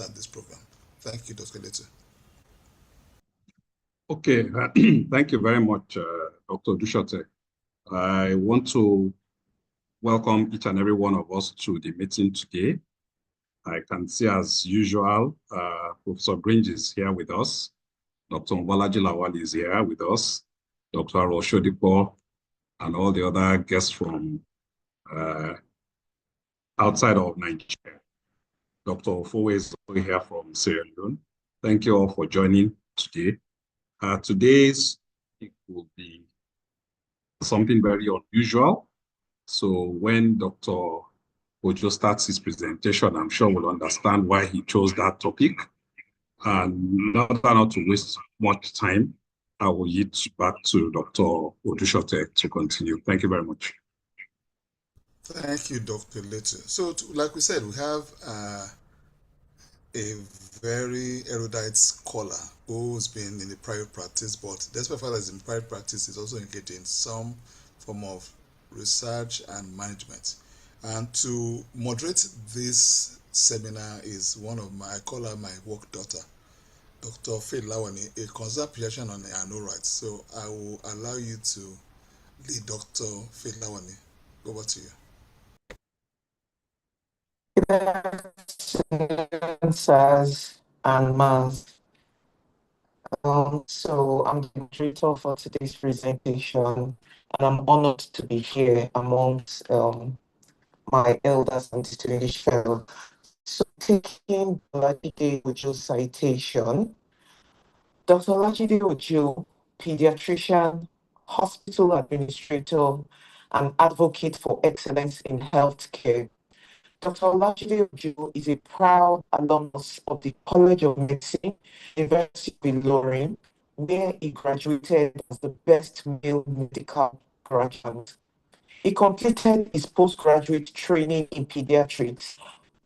start this program. Thank you, Dr. Letu. Okay, thank you very much, Dr. Duchess. I want to welcome each and every one of us to the meeting today. I can see, as usual, Professor Gringe is here with us. Dr. Olajide Ojo is here with us. Dr. Oshodipo, and all the other guests from outside of Nigeria. Dr. Ofowe is also here from Sierra Leone. Thank you all for joining today. Today's topic will be something very unusual. So when Dr. Ojo starts his presentation, I'm sure we'll understand why he chose that topic. And not to waste much time, I will yield back to Dr. Ojo to continue. Thank you very much. Thank you, Dr. Letu. So, like we said, we have a very erudite scholar who's been in the private practice, but despite the fact that he's in private practice, he's also engaged in some form of research and management. And to moderate this seminar is one of my, I call her my work daughter, Dr. Faith Lawani, a concerned pediatrician on animal rights. So I will allow you to lead Dr. Faith Lawani. Over to you. Sirs and Mars. So I'm the moderator for today's presentation, and I'm honored to be here amongst my elders and distinguished fellows. So taking Olajide Ojo's citation, Dr. Olajide Ojo, pediatrician, hospital administrator, and advocate for excellence in healthcare. Dr. Olajide Ojo is a proud alumnus of the College of Medicine, University of Ilorin, where he graduated as the best male medical graduate. He completed his postgraduate training in pediatrics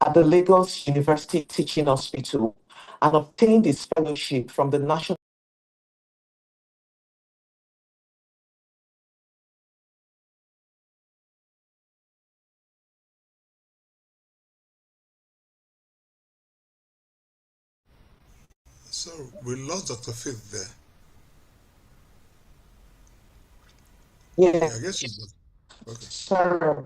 at the Lagos University Teaching Hospital and obtained his fellowship from the National So we lost Dr. Faith there. Yeah, I guess she's okay. sorry.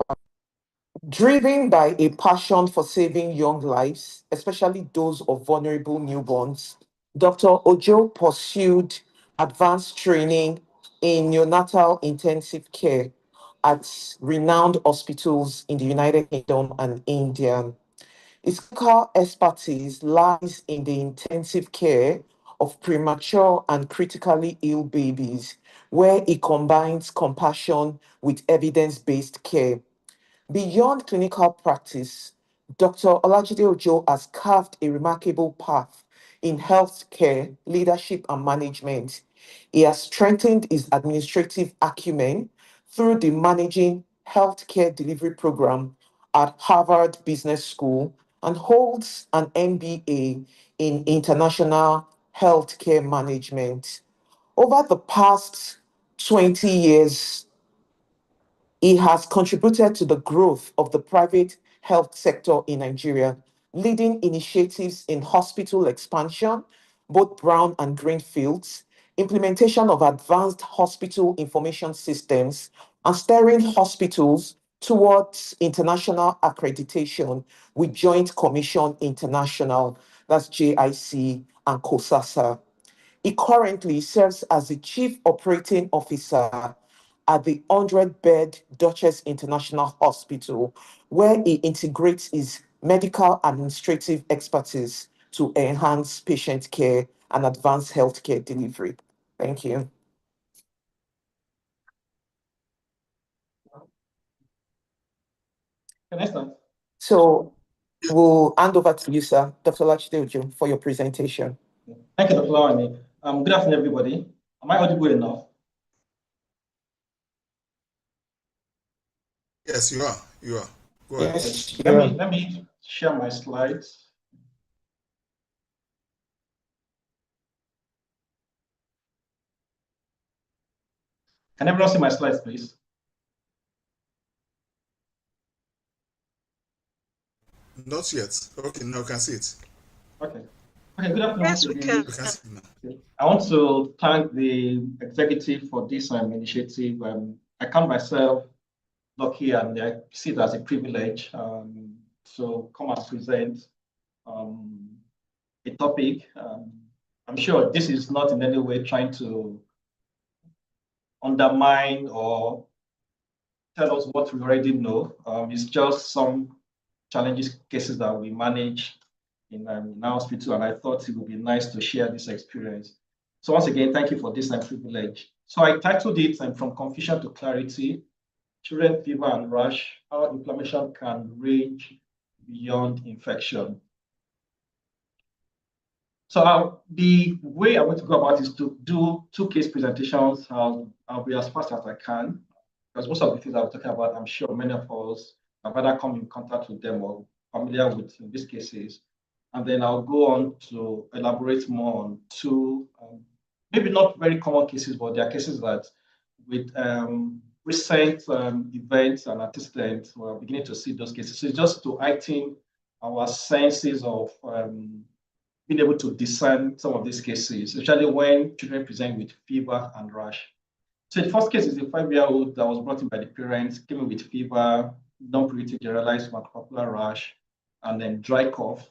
Driven by a passion for saving young lives, especially those of vulnerable newborns, Dr. Ojo pursued advanced training in neonatal intensive care at renowned hospitals in the United Kingdom and India. His clinical expertise lies in the intensive care of premature and critically ill babies, where he combines compassion with evidence-based care. Beyond clinical practice, Dr. Olajide Ojo has carved a remarkable path in healthcare, leadership, and management. He has strengthened his administrative acumen through the Managing Healthcare Delivery Program at Harvard Business School and holds an MBA in International Healthcare Management. Over the past 20 years, he has contributed to the growth of the private health sector in Nigeria, leading initiatives in hospital expansion, both brown and green fields, implementation of advanced hospital information systems, and steering hospitals towards international accreditation with Joint Commission International, that's JIC, and COSASA. He currently serves as the Chief Operating Officer at the 100-bed Duchess International Hospital, where he integrates his medical administrative expertise to enhance patient care and advance healthcare delivery. Thank you. Can I start? So we'll hand over to you, sir, Dr. Olajide Ojo, for your presentation. Thank you, Dr. Lawani. Good afternoon, everybody. Am I audible enough? Yes, you are. You are. Go ahead. Yes, Let me share my slides. Can everyone see my slides, please? Not yet. Okay, now I can see it. Okay. Okay, good afternoon. Yes, we can. I want to thank the executive for this initiative. I count myself lucky and I see it as a privilege to come and present a topic. I'm sure this is not in any way trying to undermine or tell us what we already know. It's just some challenges cases that we manage in our hospital, and I thought it would be nice to share this experience. So once again, thank you for this privilege. So I titled it From Confusion to Clarity, Children Fever and Rash, How Inflammation Can Range Beyond Infection. So the way I want to go about is to do 2 case presentations. I'll be as fast as I can, because most of the things I was talking about, I'm sure many of us have either come in contact with them or familiar with in these cases. And then I'll go on to elaborate more on 2, maybe not very common cases, but there are cases that with recent events and antecedents, we're beginning to see those cases. So it's just to heighten our senses of being able to discern some of these cases, especially when children present with fever and rash. So the first case is a 5-year-old that was brought in by the parents, came in with fever, non-pruritic generalized macropapular rash, and then dry cough,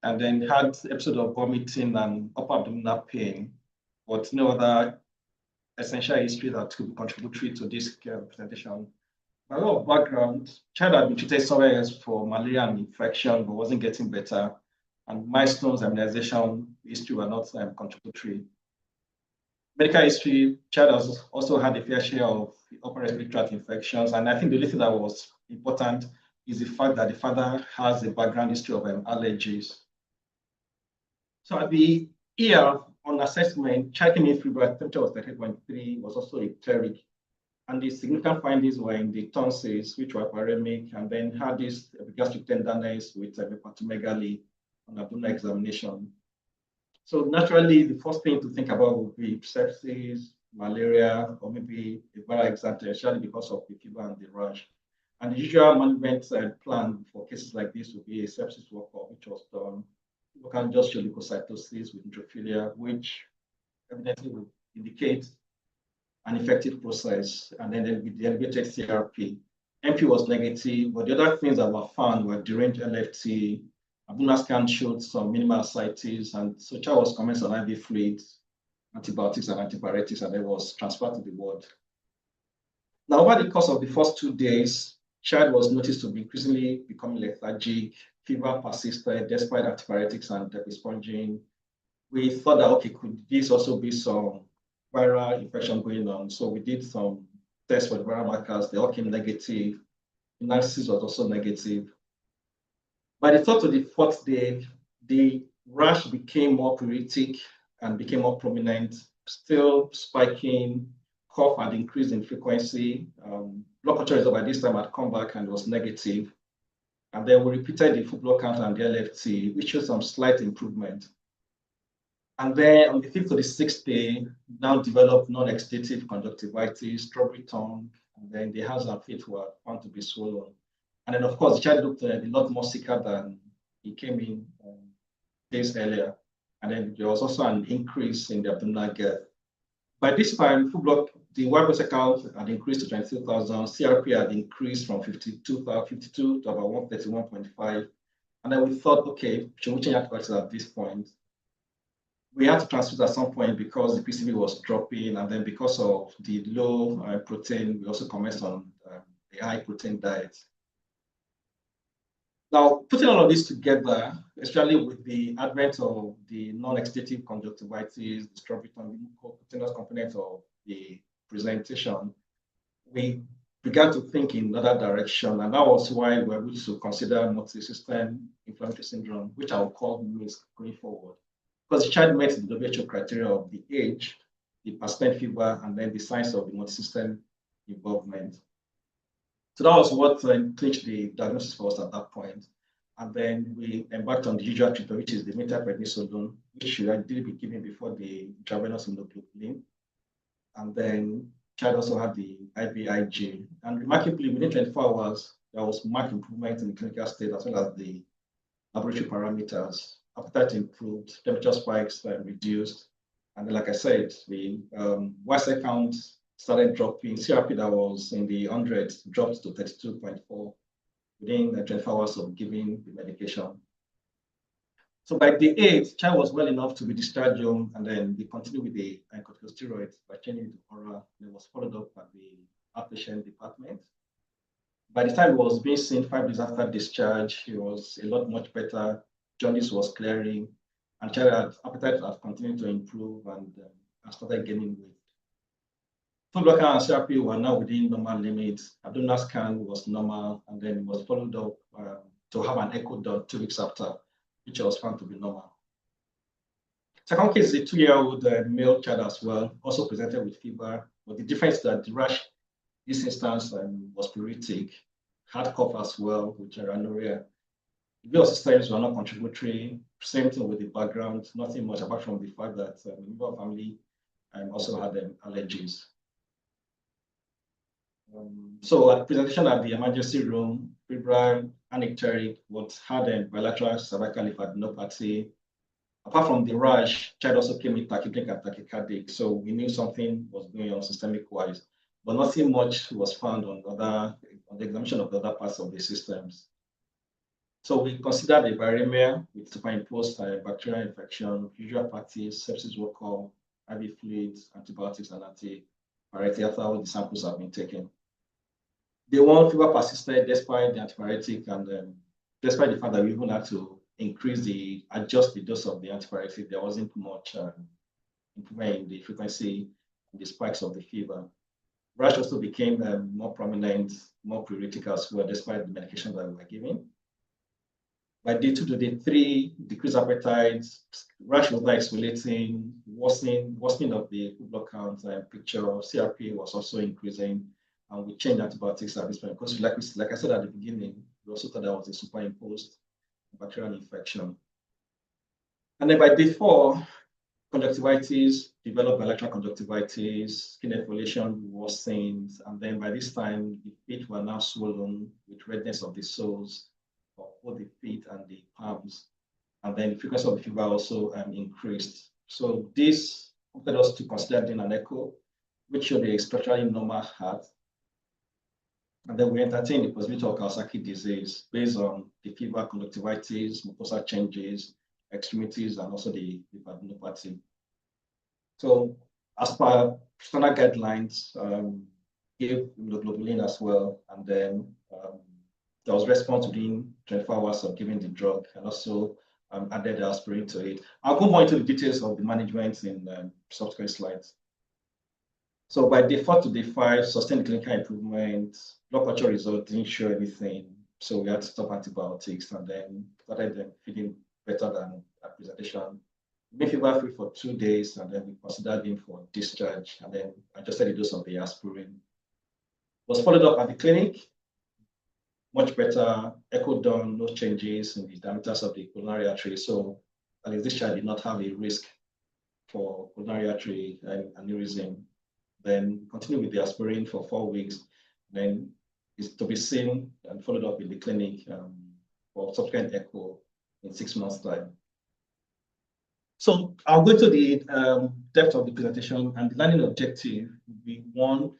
and then had episode of vomiting and upper abdominal pain, but no other essential history that could be contributory to this presentation. By way of background, child had been treated somewhere else for malaria and infection, but wasn't getting better. And milestones, immunization history were not contributory. Medical history, child has also had a fair share of upper respiratory tract infections. And I think the only thing that was important is the fact that the father has a background history of allergies. So at the ER on assessment, child came in fever, temperature was 38.3, was also ecteric. And the significant findings were in the tonsils, which were paremic, and then had this gastric tenderness with hepatomegaly on abdominal examination. So naturally, the first thing to think about would be sepsis, malaria, or maybe a viral exanthem, especially because of the fever and the rash. And the usual management plan for cases like this would be a sepsis workup, which was done. We can just show leukocytosis with neutrophilia, which evidently would indicate an infective process, and then with the elevated CRP. MP was negative, but the other things that were found were deranged LFT. Abdominal scan showed some minimal ascites, and so child was commenced on IV fluids, antibiotics and antipyretics, and then was transferred to the ward. Now, over the course of the first 2 days, child was noticed to be increasingly becoming lethargic, fever persisted despite antipyretics and epispongine. We thought that, okay, could this also be some viral infection going on? So we did some tests for the viral markers. They all came negative. Analysis was also negative. By the 3rd to the 4th day, the rash became more pruritic and became more prominent, still spiking. Cough had increased in frequency. Blood culture result by this time had come back and was negative. And then we repeated the full blood count and the LFT, which showed some slight improvement. And then on the 5th to the 6th day, now developed non-exudative conjunctivitis, strawberry tongue, and then the hands and feet were found to be swollen. And then, of course, the child looked a lot more sicker than he came in days earlier. And then there was also an increase in the abdominal girth. By this time, full blood, the white blood cell count had increased to 22,000. CRP had increased from 52 to about 131.5. And then we thought, okay, should we change antibiotics at this point? We had to transfuse at some point because the PCV was dropping, and then because of the low protein, we also commenced on a high protein diet. Now, putting all of this together, especially with the advent of the non-exudative conjunctivitis, the strawberry tongue, cutaneous component of the presentation, we began to think in another direction, and that was why we were able to consider multi-system inflammatory syndrome, which I will call MISC going forward. Because the child met the WHO criteria of the age, the persistent fever, and then the signs of the multi-system involvement. So that was what clinched the diagnosis for us at that point. And then we embarked on the usual treatment, which is the metaprednisolone, which should ideally be given before the intravenous immunoglobulin. And then child also had the IVIG. And remarkably, within 24 hours, there was marked improvement in the clinical state as well as the laboratory parameters. appetite improved, temperature spikes reduced. And then, like I said, the white cell count started dropping. CRP that was in the hundreds dropped to 32.4 within 24 hours of giving the medication. So by day 8, child was well enough to be discharged home, and then we continued with the corticosteroids by changing it to oral, and it was followed up at the outpatient department. By the time he was being seen 5 days after discharge, he was a lot much better. Jaundice was clearing, and child appetite had continued to improve and started gaining weight. Full blood count and CRP were now within normal limits. Abdominal scan was normal, and then it was followed up to have an echo done 2 weeks after, which was found to be normal. Second case is a 2-year-old male child as well, also presented with fever, but the difference is that the rash this instance was pleuritic, had cough as well with rhinorrhea. The systems were not contributory, same thing with the background, nothing much apart from the fact that the member of family also had allergies. So at presentation at the emergency room, febrile, anicteric, but had bilateral cervical lymphadenopathy. Apart from the rash, child also came with tachypneic and tachycardic, so we knew something was going on systemic-wise, but nothing much was found on the examination of the other parts of the systems. So we considered the viremia with superimposed bacterial infection, usual practice, sepsis workup, IV fluids, antibiotics, and antipyretic after all the samples have been taken. Day 1 fever persisted despite the antipyretic and despite the fact that we even had to adjust the dose of the antipyretic. There wasn't much improvement in the frequency and the spikes of the fever. Rash also became more prominent, more pleuritic as well, despite the medication that we were giving. By day 2 to day 3, decreased appetite, rash was not escalating, worsening of the blood count picture, CRP was also increasing, and we changed antibiotics at this point because, like I said at the beginning, we also thought that was a superimposed bacterial infection. And then by day 4, conjunctivitis, developed bilateral conjunctivitis, skin exfoliation worsened, and then by this time, the feet were now swollen with redness of the soles of both the feet and the palms, and then the frequency of the fever also increased. So this prompted us to consider doing an echo, which showed a structurally normal heart. And then we entertained the possibility of Kawasaki disease based on the fever, conjunctivitis, mucosal changes, extremities, and also the lymphadenopathy. So as per standard guidelines, gave immunoglobulin as well, and then there was response within 24 hours of giving the drug, and also added the aspirin to it. I'll go more into the details of the management in subsequent slides. So by day 4 to day 5, sustained clinical improvement, blood culture results didn't show anything, so we had to stop antibiotics, and then started them feeling better than at presentation. Made fever free for 2 days, and then we considered him for discharge, and then adjusted the dose of the aspirin. Was followed up at the clinic, much better, echo done, no changes in the diameters of the coronary artery, so at least this child did not have a risk for coronary artery aneurysm. Then continue with the aspirin for 4 weeks, then is to be seen and followed up in the clinic for subsequent echo in 6 months' time. So I'll go to the depth of the presentation, and the learning objective would be 1,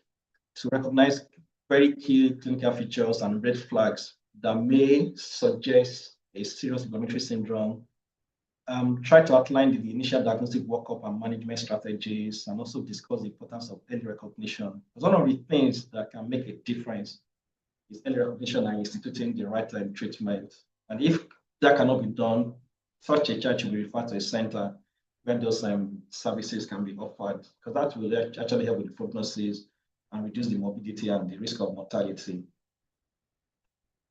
to recognize very key clinical features and red flags that may suggest a serious inflammatory syndrome. Try to outline the initial diagnostic workup and management strategies, and also discuss the importance of early recognition. Because one of the things that can make a difference is early recognition and instituting the right treatment. And if that cannot be done, such a child should be referred to a center where those services can be offered, because that will actually help with the prognosis and reduce the morbidity and the risk of mortality.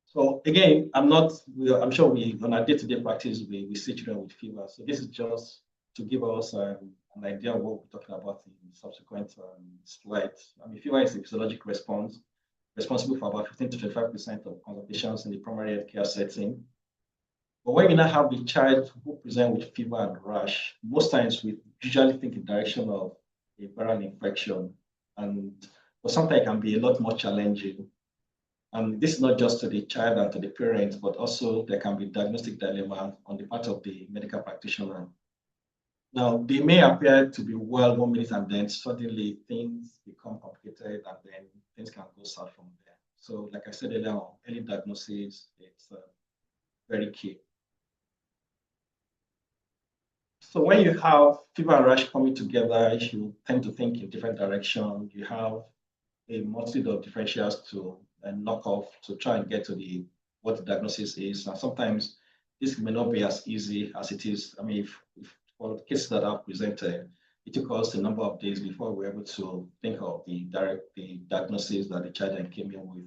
So again, I'm sure on our day-to-day practice, we see children with fever. So this is just to give us an idea of what we're talking about in subsequent slides. I mean, fever is a physiologic response, responsible for about 15 to 25% of consultations in the primary healthcare setting. But when we now have a child who presents with fever and rash, most times we usually think in the direction of a viral infection, but sometimes it can be a lot more challenging. And this is not just to the child and to the parents, but also there can be diagnostic dilemma on the part of the medical practitioner. Now, they may appear to be well 1 minute and then suddenly things become complicated and then things can go south from there. So like I said earlier on, early diagnosis is very key. So when you have fever and rash coming together, you tend to think in different directions. You have a multitude of differentials to knock off to try and get to what the diagnosis is. And sometimes this may not be as easy as it is. I mean, if for the cases that I've presented, it took us a number of days before we were able to think of the diagnosis that the child then came in with.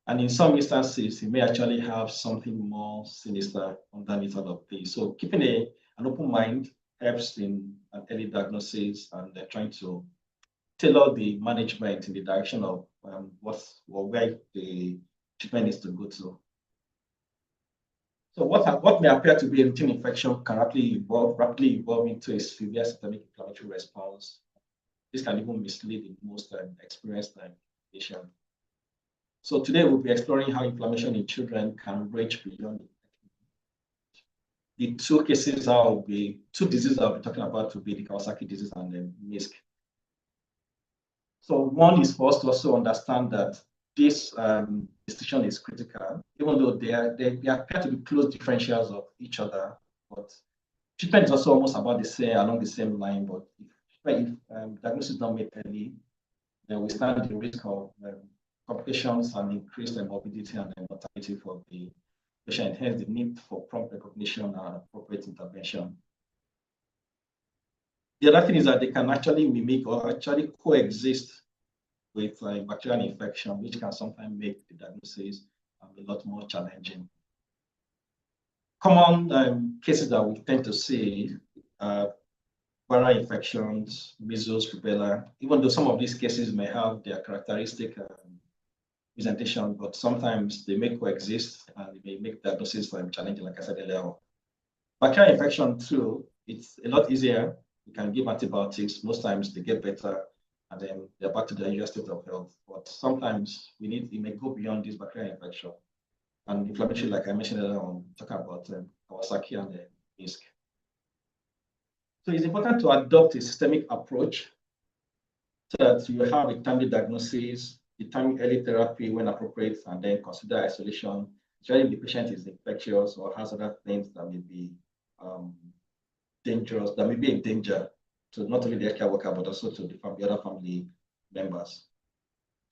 And in some instances, it may actually have something more sinister underneath all of this. So keeping an open mind helps in an early diagnosis and trying to tailor the management in the direction of where the treatment is to go to. So what may appear to be a routine infection can rapidly evolve into a severe systemic inflammatory response. This can even mislead the most experienced patient. So today we'll be exploring how inflammation in children can range beyond the two cases. Two diseases I'll be talking about will be the Kawasaki disease and the MISC. So one is for us to also understand that this distinction is critical, even though they appear to be close differentials of each other, but treatment is also almost about the same, along the same line. But if diagnosis is not made early, then we stand the risk of complications and increased morbidity and mortality for the patient, hence the need for prompt recognition and appropriate intervention. The other thing is that they can actually mimic or actually coexist with bacterial infection, which can sometimes make the diagnosis a lot more challenging. Common cases that we tend to see viral infections, measles, rubella, even though some of these cases may have their characteristic presentation, but sometimes they may coexist and they may make diagnosis challenging, like I said earlier. Bacterial infection too, it's a lot easier. You can give antibiotics. Most times they get better and then they're back to their usual state of health. But sometimes it may go beyond this bacterial infection. And inflammatory, like I mentioned earlier on, talking about Kawasaki and MISC. So it's important to adopt a systemic approach so that you have a timely diagnosis, determine early therapy when appropriate, and then consider isolation, especially if the patient is infectious or has other things that may be dangerous, that may be a danger to not only the healthcare worker, but also to the other family members.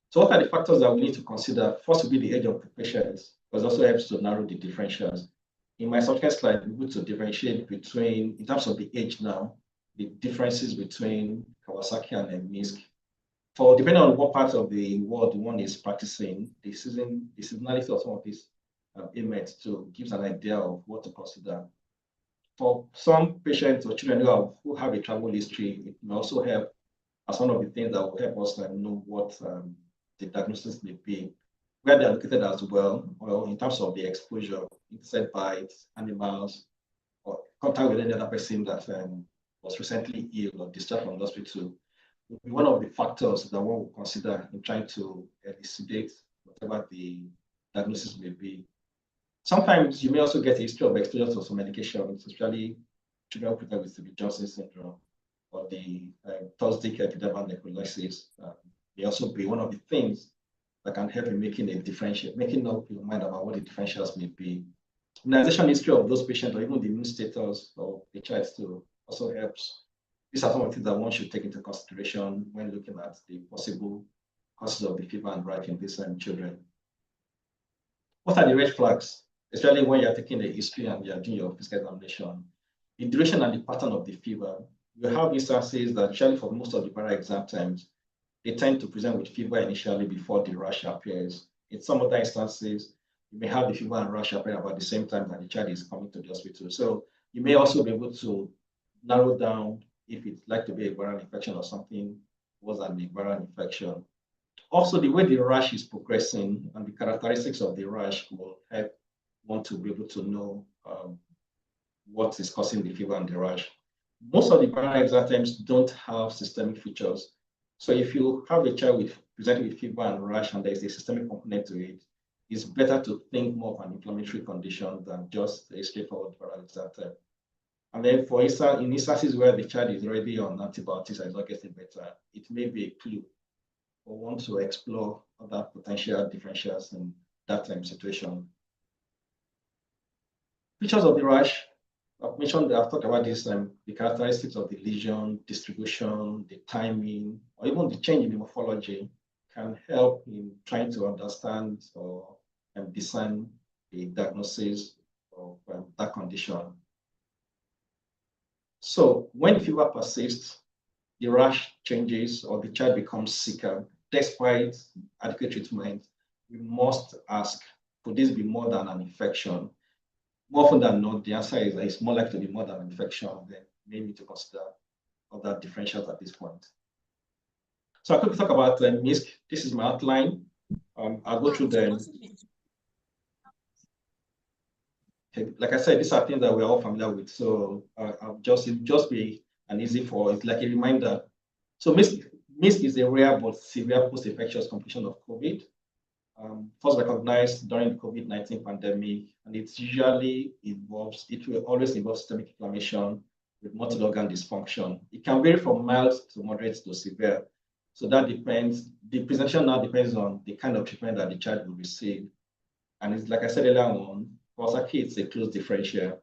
So what are the factors that we need to consider? First will be the age of the patient, because it also helps to narrow the differentials. In my subsequent slide, we're going to differentiate between, in terms of the age now, the differences between Kawasaki and MISC. For depending on what part of the world one is practicing, the seasonality of some of these ailments to gives an idea of what to consider. For some patients or children who have a travel history, it may also help as one of the things that will help us know what the diagnosis may be, where they are located as well, or in terms of the exposure, insect bites, animals, or contact with any other person that was recently ill or discharged from the hospital. Will be one of the factors that one will consider in trying to elucidate whatever the diagnosis may be. Sometimes you may also get a history of exposure to some medications, especially children present with the Johnson syndrome or the thoracic epidermal necrolysis. May also be one of the things that can help in making up your mind about what the differentials may be. Immunization history of those patients or even the immune status of the child still also helps. These are some of the things that one should take into consideration when looking at the possible causes of the fever and rash in these children. What are the red flags? Especially when you're taking the history and you're doing your physical examination. The duration and the pattern of the fever. You have instances that actually for most of the viral exam times, they tend to present with fever initially before the rash appears. In some other instances, you may have the fever and rash appear about the same time that the child is coming to the hospital. So you may also be able to narrow down if it's like to be a viral infection or something worse than a viral infection. Also, the way the rash is progressing and the characteristics of the rash will help one to be able to know what is causing the fever and the rash. Most of the viral exam don't have systemic features. So if you have a child presenting with fever and rash and there is a systemic component to it, it's better to think more of an inflammatory condition than just a straightforward viral example. And then for instance, in instances where the child is already on antibiotics and is not getting better, it may be a clue or want to explore other potential differentials in that situation. Features of the rash, I've talked about this, the characteristics of the lesion, distribution, the timing, or even the change in the morphology can help in trying to understand or discern the diagnosis of that condition. So when fever persists, the rash changes or the child becomes sicker, despite adequate treatment, we must ask, could this be more than an infection? More often than not, the answer is that it's more likely to be more than an infection, then we need to consider other differentials at this point. So I could talk about MISC. This is my outline. I'll go through them. Okay. Like I said, these are things that we're all familiar with. So it'll just be an easy it's like a reminder. So MISC is a rare but severe post-infectious complication of COVID. First recognized during the COVID-19 pandemic, and it will always involve systemic inflammation with multi-organ dysfunction. It can vary from mild to moderate to severe. So that depends, the presentation now depends on the kind of treatment that the child will receive. And it's like I said earlier on, for Kawasaki, it's a close differential.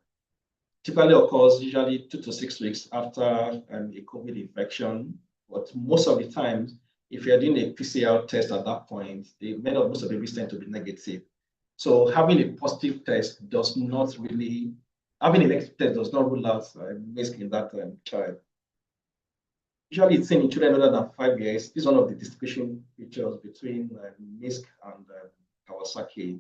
Typically occurs usually 2 to 6 weeks after a COVID infection, but most of the time, if you're doing a PCR test at that point, most of the babies tend to be negative. So having a positive test does not really, having a negative test does not rule out MISC in that child. Usually it's seen in children older than 5 years. This is one of the distinguishing features between MISC and Kawasaki.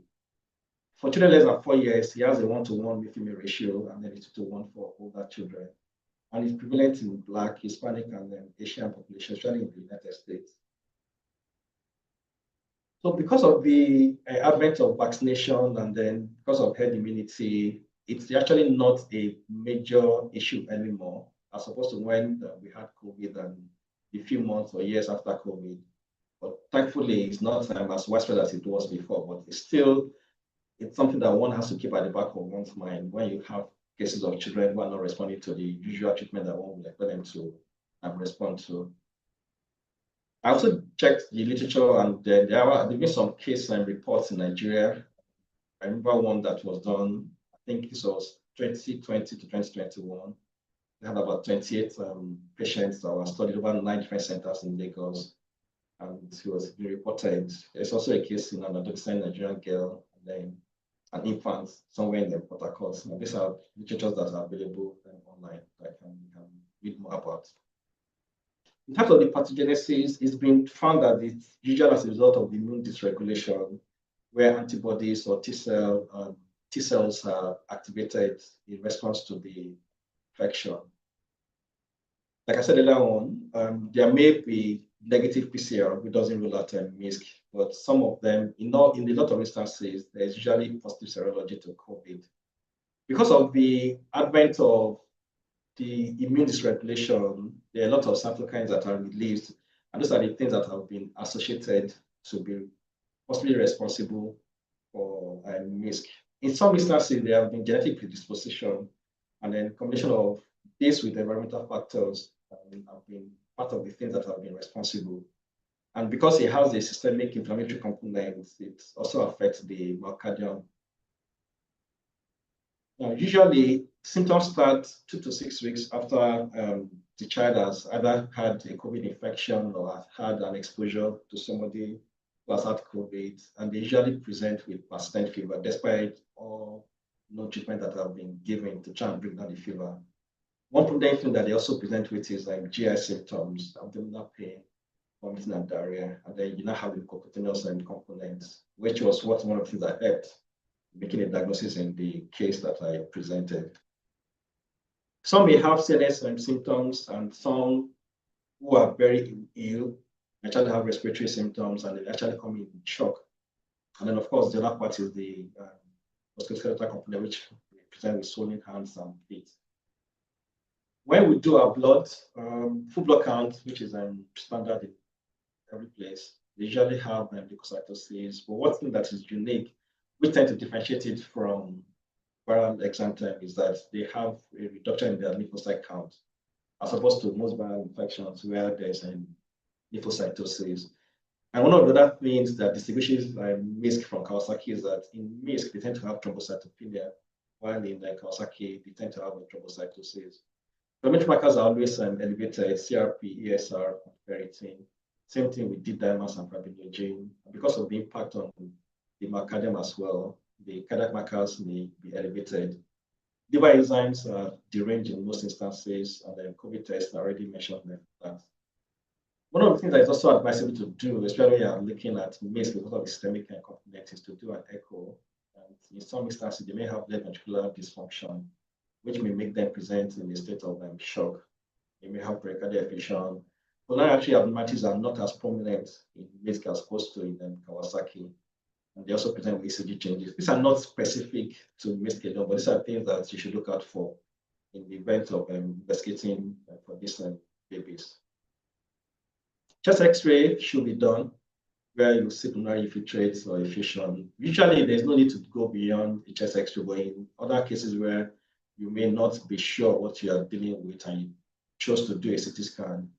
For children less than 4 years, he has a 1-to-1 male-female ratio, and then it's 2-to-1 for older children. And it's prevalent in Black, Hispanic, and Asian populations, especially in the United States. So because of the advent of vaccination and then because of herd immunity, it's actually not a major issue anymore, as opposed to when we had COVID and a few months or years after COVID. But thankfully, it's not as widespread as it was before, but it's something that one has to keep at the back of one's mind when you have cases of children who are not responding to the usual treatment that one would expect them to respond to. I also checked the literature, and there have been some case reports in Nigeria. I remember one that was done, I think this was 2020 to 2021. They had about 28 patients that were studied over 9 different centers in Lagos, and it was reported. There's also a case in an adolescent Nigerian girl, and then an infant somewhere in the Port Harcourt. And these are literatures that are available online that you can read more about. In terms of the pathogenesis, it's been found that it's usually as a result of immune dysregulation, where antibodies or T cells are activated in response to the infection. Like I said earlier on, there may be negative PCR, which doesn't rule out MISC, but some of them, in a lot of instances, there's usually positive serology to COVID. Because of the advent of the immune dysregulation, there are a lot of cytokines that are released, and those are the things that have been associated to be possibly responsible for MISC. In some instances, there have been genetic predisposition, and then combination of this with environmental factors have been part of the things that have been responsible. And because it has a systemic inflammatory component, it also affects the myocardium. Usually, symptoms start 2 to 6 weeks after the child has either had a COVID infection or has had an exposure to somebody who has had COVID, and they usually present with persistent fever, despite all treatment that have been given to try and bring down the fever. One problem thing that they also present with is GI symptoms, abdominal pain, vomiting, and diarrhea, and then you now have the mucocutaneous components, which was one of the things that helped making a diagnosis in the case that I presented. Some may have CNS symptoms, and some who are very ill actually have respiratory symptoms, and they actually come in shock. And then, of course, the other part is the musculoskeletal component, which present with swollen hands and feet. When we do our blood, full blood count, which is standard every place. They usually have leukocytosis, but one thing that is unique, we tend to differentiate it from viral exanthem, is that they have a reduction in their lymphocyte count, as opposed to most viral infections where there's lymphocytosis. And one of the other things that distinguishes MISC from Kawasaki is that in MISC, they tend to have thrombocytopenia, while in Kawasaki, they tend to have thrombocytosis. Inflammatory markers are always elevated: CRP, ESR, ferritin. Same thing with D-dimer and fibrinogen. Because of the impact on the myocardium as well, the cardiac markers may be elevated. Liver enzymes are deranged in most instances, and then COVID tests are already mentioned that. One of the things that is also advisable to do, especially when you are looking at MISC because of the systemic component, is to do an echo. And in some instances, they may have left ventricular dysfunction, which may make them present in a state of shock. They may have pericardial effusion. Pulmonary artery abnormalities are not as prominent in MISC as opposed to in Kawasaki. And they also present with ECG changes. These are not specific to MISC alone, but these are things that you should look out for in the event of investigating for these babies. Chest X-ray should be done where you see pulmonary infiltrates or effusion. Usually, there's no need to go beyond the chest X-ray, but in other cases where you may not be sure what you are dealing with and you chose to do a CT scan,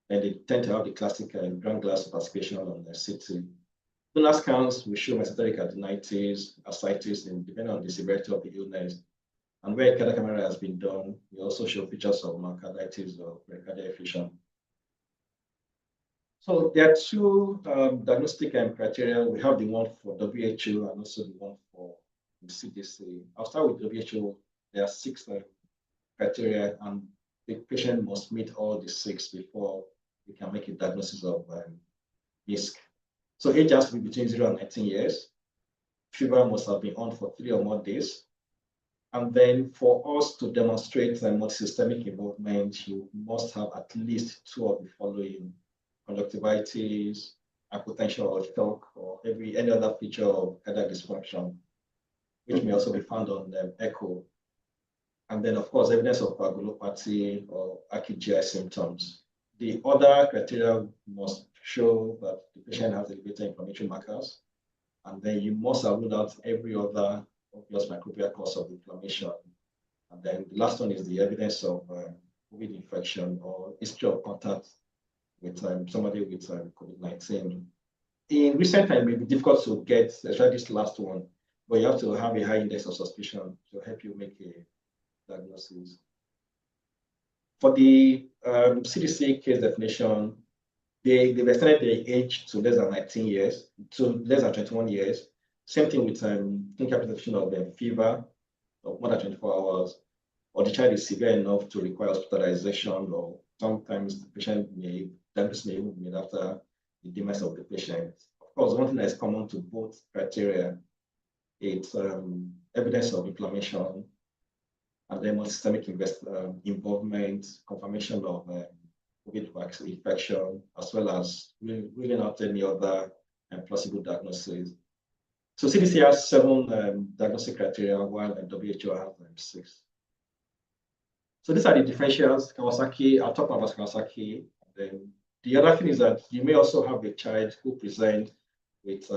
then they tend to have the classic ground glass opacification on the CT. Lunar scans will show mesenteric adenitis, ascites, and depending on the severity of the illness. And where a cardiac camera has been done, we also show features of myocarditis or pericardial effusion. So there are two diagnostic criteria. We have the one for WHO and also the one for the CDC. I'll start with WHO. There are 6 criteria, and the patient must meet all the 6 before we can make a diagnosis of MISC. So age has to be between 0 and 19 years. Fever must have been on for 3 or more days. And then for us to demonstrate multisystemic involvement, you must have at least 2 of the following: conjunctivitis, hypotension or shock, or any other feature of cardiac dysfunction, which may also be found on echo. And then, of course, evidence of coagulopathy or acute GI symptoms. The other criteria must show that the patient has elevated inflammatory markers, and then you must have ruled out every other obvious microbial cause of inflammation. And then the last one is the evidence of COVID infection or history of contact with somebody with COVID-19. In recent time, it may be difficult to get, especially this last one, but you have to have a high index of suspicion to help you make a diagnosis. For the CDC case definition, they've extended the age to less than 19 years, to less than 21 years. Same thing with clinical presentation of fever of more than 24 hours, or the child is severe enough to require hospitalization, or sometimes the patient may even be made after the demise of the patient. Of course, one thing that is common to both criteria is evidence of inflammation, and then systemic involvement, confirmation of COVID infection, as well as ruling out any other plausible diagnosis. So CDC has 7 diagnostic criteria, while WHO has 6. So these are the differentials. Kawasaki, I'll talk about Kawasaki. Then the other thing is that you may also have a child who presents with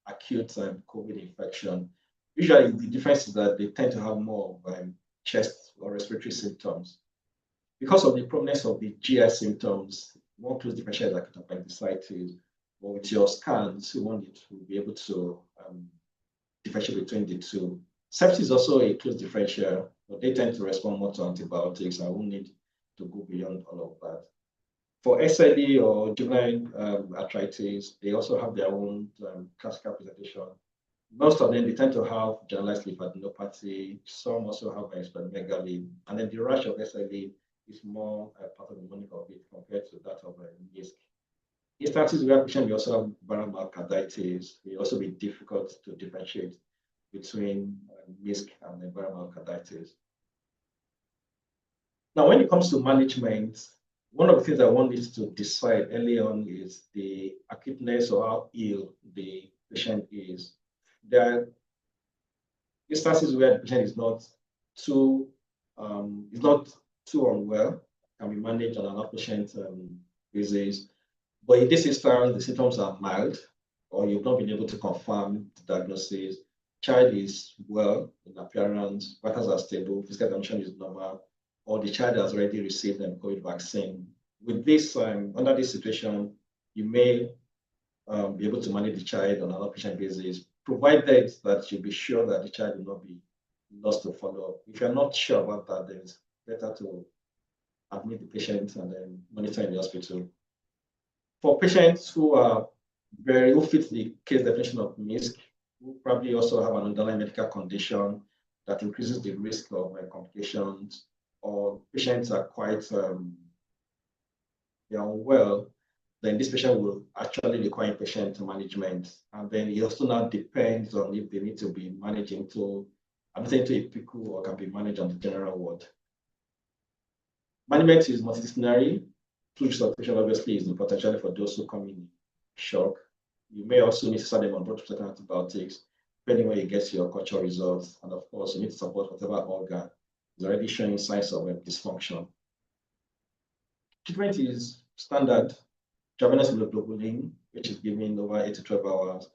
acute COVID infection. Usually, the difference is that they tend to have more of chest or respiratory symptoms. Because of the prominence of the GI symptoms, one close differential is acute appendicitis. But with your scans, you want it to be able to differentiate between the two. Sepsis is also a close differential, but they tend to respond more to antibiotics. I won't need to go beyond all of that. For SLE or juvenile arthritis, they also have their own classical presentation. Most of them, they tend to have generalized lymphadenopathy. Some also have splenomegaly. And then the rash of SLE is more pathognomonic of it compared to that of MISC. Instances where patient may also have viral myocarditis, it will also be difficult to differentiate between MISC and viral myocarditis. Now, when it comes to management, one of the things that one needs to decide early on is the acuteness or how ill the patient is. There are instances where the patient is not too unwell, can be managed on an outpatient basis. But in this instance, the symptoms are mild, or you've not been able to confirm the diagnosis. Child is well in appearance, vitals are stable, physical condition is normal, or the child has already received the COVID vaccine. With this, under this situation, you may be able to manage the child on an outpatient basis, provided that you be sure that the child will not be lost to follow-up. If you're not sure about that, then it's better to admit the patient and then monitor in the hospital. For patients who fit the case definition of MISC, who probably also have an underlying medical condition that increases the risk of complications, or patients are quite they're unwell, then this patient will actually require patient management. And then it also now depends on if they need to be managed into a PICU or can be managed on the general ward. Management is multidisciplinary. Fluid resuscitation obviously is important, especially for those who come in shock. You may also need to start them on broad spectrum antibiotics, depending where you get your culture results. And of course, you need to support whatever organ is already showing signs of dysfunction. Treatment is standard intravenous immunoglobulin, which is given over 8 to 12 hours,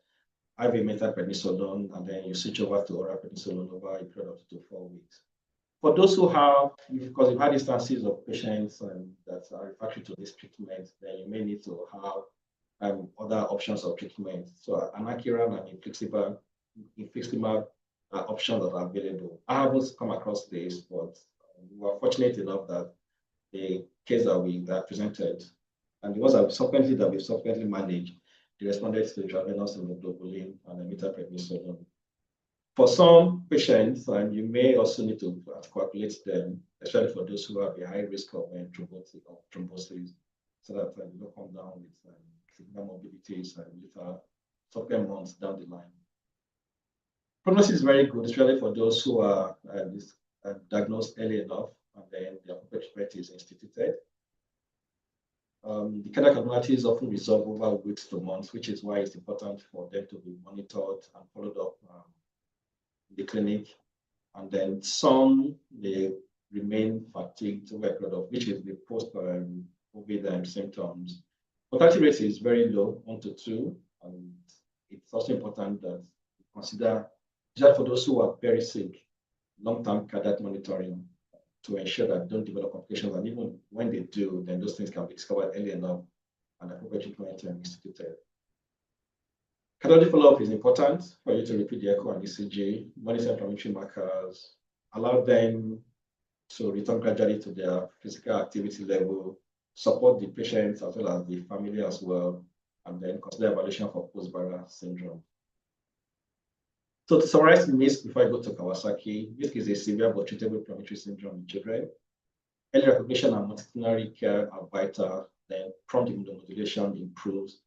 IV methylprednisolone, and then you switch over to oral prednisolone over a period of 2 to 4 weeks. For those who have, because you've had instances of patients that are refractory to this treatment, then you may need to have other options of treatment. So anakinra and infliximab are options that are available. I haven't come across this, but we were fortunate enough that the case that we presented and the ones that we've subsequently managed, they responded to intravenous immunoglobulin and methylprednisolone. For some patients, and you may also need to coagulate them, especially for those who have a high risk of thrombosis, so that you don't come down with significant morbidities and later subsequent months down the line. Prognosis is very good, especially for those who are diagnosed early enough, and then the appropriate treatment is instituted. The cardiac abnormalities often resolve over weeks to months, which is why it's important for them to be monitored and followed up in the clinic. And then some they remain fatigued over a period of, which is the post-COVID symptoms. Mortality rate is very low, 1 to 2, and it's also important that you consider just for those who are very sick, long-term cardiac monitoring to ensure that they don't develop complications, and even when they do, then those things can be discovered early enough and appropriate treatment instituted. Cardiology follow-up is important for you to repeat the echo and ECG, monitor inflammatory markers, allow them to return gradually to their physical activity level, support the patient as well as the family as well, and then consider evaluation for post-viral syndrome. So to summarize MISC before I go to Kawasaki, MISC is a severe but treatable inflammatory syndrome in children. Early recognition and multidisciplinary care are vital, then prompt immunomodulation improves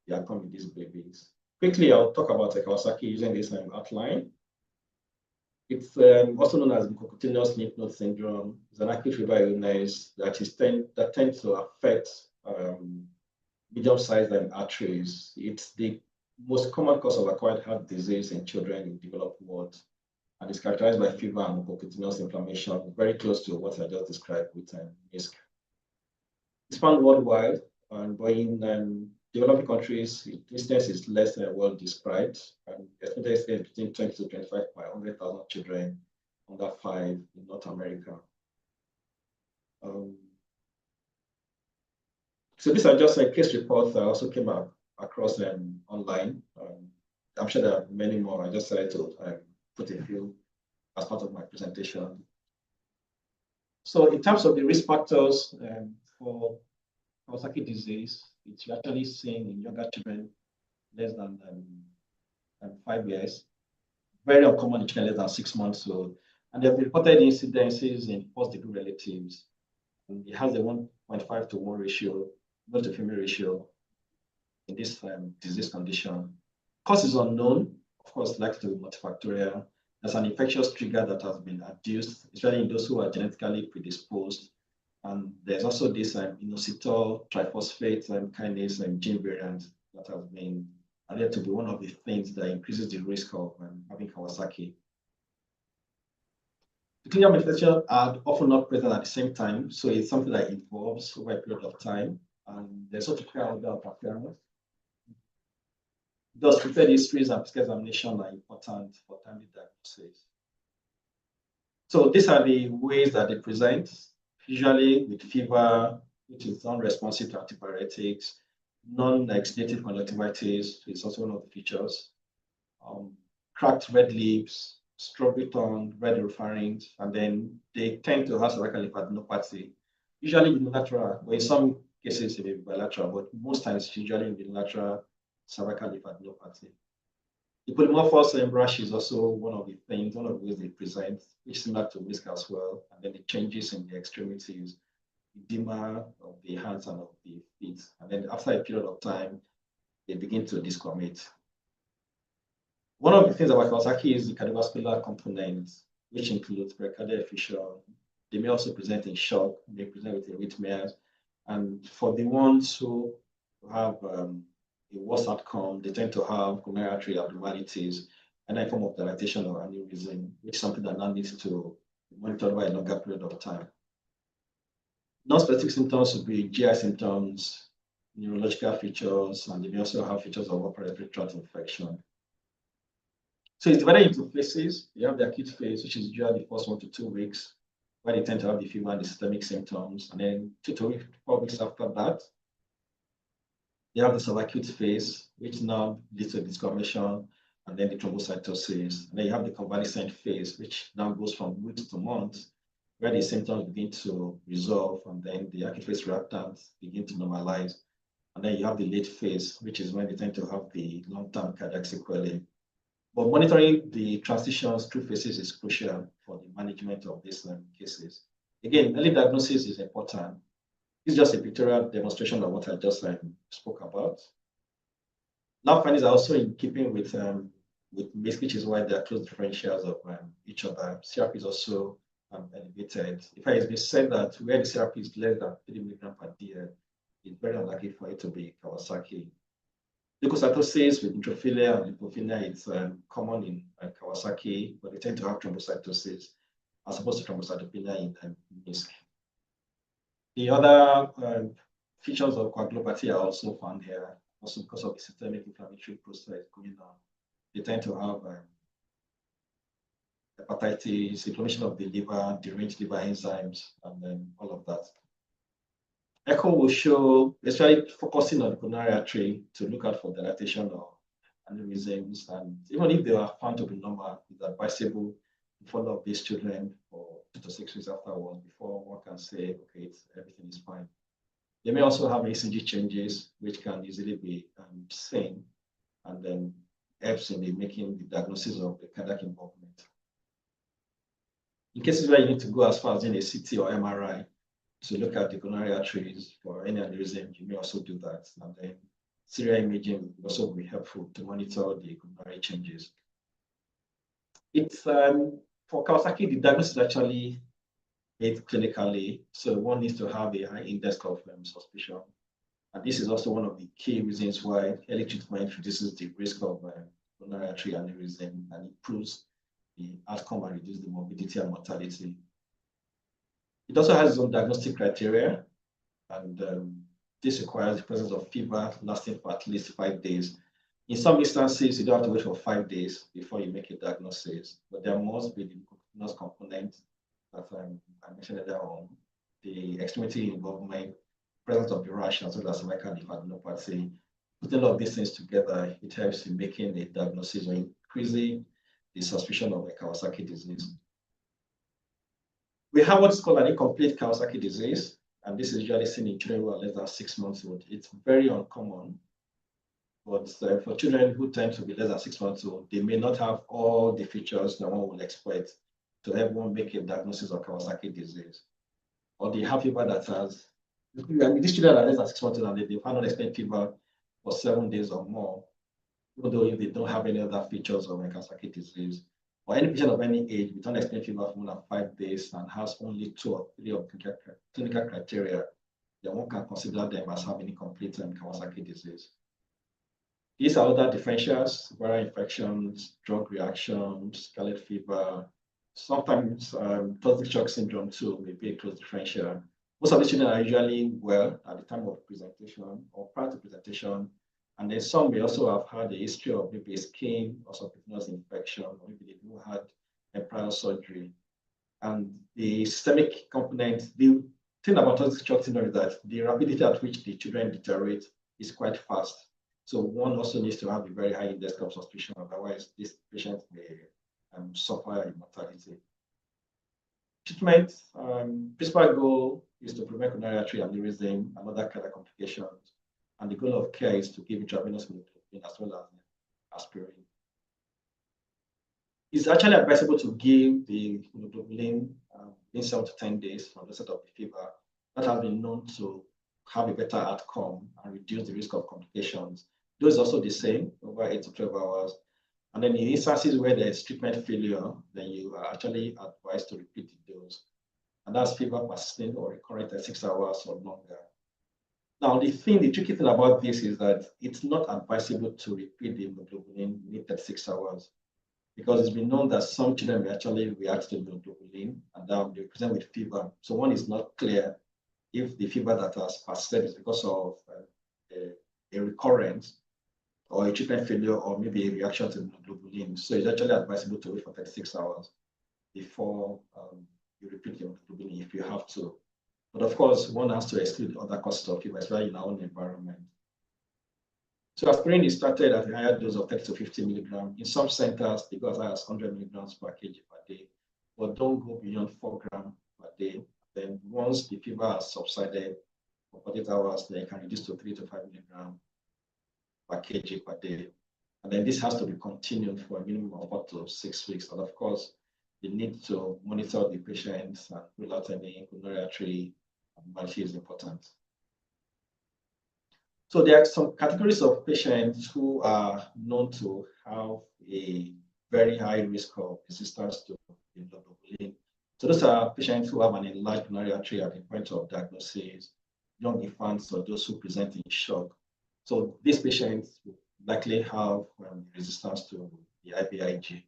the outcome in these babies. Quickly, I'll talk about Kawasaki using this outline. It's also known as mucocutaneous lymph node syndrome. It's an acute fever illness that tends to affect medium-sized arteries. It's the most common cause of acquired heart disease in children in developed world, and is characterized by fever and mucocutaneous inflammation, very close to what I just described with MISC. It's found worldwide, but in developing countries, incidence is less well described, and estimated between 20 to 25 by 100,000 children under 5 in North America. So these are just case reports that also came up across online. I'm sure there are many more. I just decided to put a few as part of my presentation. So in terms of the risk factors for Kawasaki disease, it's actually seen in younger children less than 5 years. Very uncommon in children less than 6 months old. And there have been reported incidences in first-degree relatives. And it has a 1.5 to 1 ratio, male to female ratio in this disease condition. Cause is unknown, of course, likely to be multifactorial. There's an infectious trigger that has been adduced, especially in those who are genetically predisposed. And there's also this inositol triphosphate kinase gene variant that has been alleged to be one of the things that increases the risk of having Kawasaki. The clinical manifestations are often not present at the same time, so it's something that evolves over a period of time. and there's also clear order of appearance. Thus, prepared histories and physical examination are important for timely diagnosis. So these are the ways that they present, usually with fever, which is unresponsive to antibiotics, non-exudative conjunctivitis is also one of the features, cracked red lips, strawberry tongue, red oropharynx, and then they tend to have cervical lymphadenopathy, usually unilateral, or in some cases it may be bilateral, but most times it's usually unilateral cervical lymphadenopathy. The polymorphous rash is also one of the ways they present, which is similar to whisk as well, and then the changes in the extremities, edema of the hands and of the feet, and then after a period of time, they begin to discommit. One of the things about Kawasaki is the cardiovascular component, which includes pericardial effusion. They may also present in shock, they present with arrhythmias, and for the ones who have a worse outcome, they tend to have coronary artery abnormalities and a form of dilatation or aneurysm, which is something that now needs to be monitored over a longer period of time. Non-specific symptoms would be GI symptoms, neurological features, and they may also have features of upper respiratory tract infection. So it's divided into phases. You have the acute phase, which is usually the first 1 to 2 weeks, where they tend to have the fever and the systemic symptoms. And then 2 to 4 weeks after that, you have the subacute phase, which now leads to discoloration, and then the thrombocytosis. And then you have the convalescent phase, which now goes from weeks to months, where the symptoms begin to resolve, and then the acute phase reactants begin to normalize. And then you have the late phase, which is when they tend to have the long-term cardiac sequelae. But monitoring the transitions through phases is crucial for the management of these cases. Again, early diagnosis is important. It's just a pictorial demonstration of what I just spoke about. Lab findings are also in keeping with MACE, which is why they are close differentials of each other. CRP is also elevated. In fact, it's been said that where the CRP is less than 3 milligrams per dl, it's very unlikely for it to be Kawasaki. Leukocytosis with neutrophilia and lymphophilia is common in Kawasaki, but they tend to have thrombocytosis as opposed to thrombocytopenia in MACE. The other features of coagulopathy are also found here, also because of the systemic inflammatory process going on. They tend to have hepatitis, inflammation of the liver, deranged liver enzymes, and then all of that. Echo will show, especially focusing on the coronary artery, to look out for dilatation or aneurysms, and even if they are found to be normal, it's advisable to follow up these children for 2 to 6 weeks afterwards before one can say, okay, everything is fine. They may also have ECG changes, which can easily be seen, and then helps in making the diagnosis of the cardiac involvement. In cases where you need to go as far as in a CT or MRI to look at the coronary arteries for any aneurysm, you may also do that. And then serial imaging will also be helpful to monitor the coronary changes. It's for Kawasaki, the diagnosis is actually made clinically, so one needs to have a high index of suspicion. And this is also one of the key reasons why early treatment reduces the risk of coronary artery aneurysm and improves the outcome and reduces the morbidity and mortality. It also has its own diagnostic criteria, and this requires the presence of fever lasting for at least 5 days. In some instances, you don't have to wait for 5 days before you make a diagnosis, but there must be the continuous component that I mentioned earlier on, the extremity involvement, presence of the rash, as well as cervical lymphadenopathy. Putting all of these things together, it helps in making a diagnosis or increasing the suspicion of a Kawasaki disease. We have what's called an incomplete Kawasaki disease, and this is usually seen in children who are less than 6 months old. It's very uncommon, but for children who tend to be less than 6 months old, they may not have all the features that one would expect to help one make a diagnosis of Kawasaki disease. Or they have fever that has, these children are less than 6 months old and they've had unexplained fever for 7 days or more, even though if they don't have any other features of a Kawasaki disease. Or any patient of any age with unexplained fever for more than 5 days and has only 2 or 3 of clinical criteria, then one can consider them as having incomplete Kawasaki disease. These are other differentials: viral infections, drug reactions, scarlet fever. Sometimes toxic shock syndrome too may be a close differential. Most of the children are usually well at the time of presentation or prior to presentation. And then some may also have had a history of maybe a skin or subcutaneous infection, or maybe they've had a prior surgery. And the systemic component, the thing about toxic shock syndrome is that the rapidity at which the children deteriorate is quite fast. So one also needs to have a very high index of suspicion, otherwise this patient may suffer a mortality. Treatment, principal goal is to prevent coronary artery aneurysm and other cardiac complications. And the goal of care is to give intravenous immunoglobulin as well as aspirin. It's actually advisable to give the immunoglobulin in 7 to 10 days from the onset of the fever. That has been known to have a better outcome and reduce the risk of complications. Those also the same over 8 to 12 hours. And then in instances where there is treatment failure, then you are actually advised to repeat the dose. And that's fever persisting or recurrent at 6 hours or longer. Now, the tricky thing about this is that it's not advisable to repeat the immunoglobulin within 36 hours, because it's been known that some children may actually react to immunoglobulin and they present with fever. So one is not clear if the fever that has persisted is because of a recurrence or a treatment failure or maybe a reaction to immunoglobulin. So it's actually advisable to wait for 36 hours before you repeat your immunoglobulin if you have to. But of course, one has to exclude other causes of fever, especially in our own environment. So aspirin is started at a higher dose of 30 to 50 milligrams. In some centers, they go as high as 100 milligrams per kg per day, but don't go beyond 4 grams per day. Then once the fever has subsided for 48 hours, then you can reduce to 3 to 5 milligrams per kg per day. And then this has to be continued for a minimum of up to 6 weeks. And of course, you need to monitor the patients and rule out any coronary artery abnormality is important. So there are some categories of patients who are known to have a very high risk of resistance to immunoglobulin. So those are patients who have an enlarged coronary artery at the point of diagnosis, young infants, or those who present in shock. So these patients likely have resistance to the IVIG.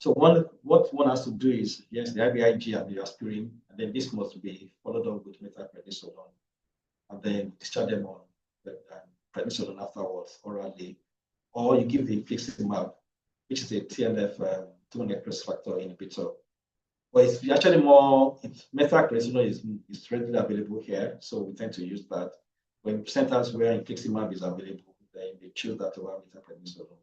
So what one has to do is, yes, the IVIG and the aspirin, and then this must be followed up with methylprednisolone, and then discharge them on prednisolone afterwards orally, or you give the infliximab, which is a TNF 200 factor inhibitor. But it's actually more, methylprednisolone is readily available here, so we tend to use that. When centers where infliximab is available, then they choose that over methylprednisolone.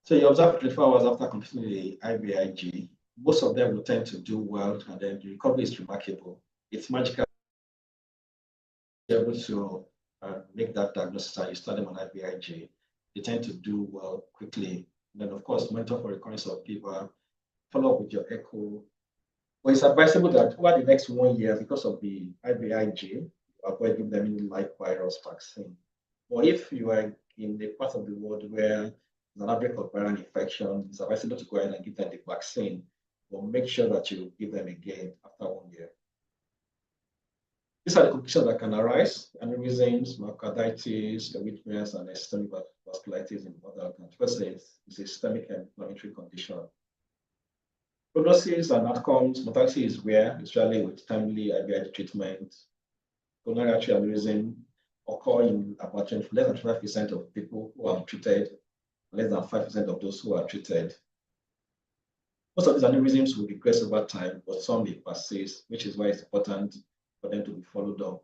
So you observe 24 hours after completing the IVIG. Most of them will tend to do well, and then the recovery is remarkable. It's magical to be able to make that diagnosis and you start them on IVIG. They tend to do well quickly. And then, of course, monitor for recurrence of fever, follow up with your echo. But it's advisable that over the next 1 year, because of the IVIG, you avoid giving them any live virus vaccine. Or if you are in the part of the world where there's an outbreak of viral infection, it's advisable to go ahead and give them the vaccine, but make sure that you give them again after 1 year. These are the complications that can arise: aneurysms, myocarditis, arrhythmias, and systemic vasculitis in other organs. Because it's a systemic and inflammatory condition. Prognosis and outcomes: mortality is rare, especially with timely IVIG treatment. Coronary artery aneurysm occur in about less than 25% of people who are treated, less than 5% of those who are treated. Most of these aneurysms will regress over time, but some may persist, which is why it's important for them to be followed up,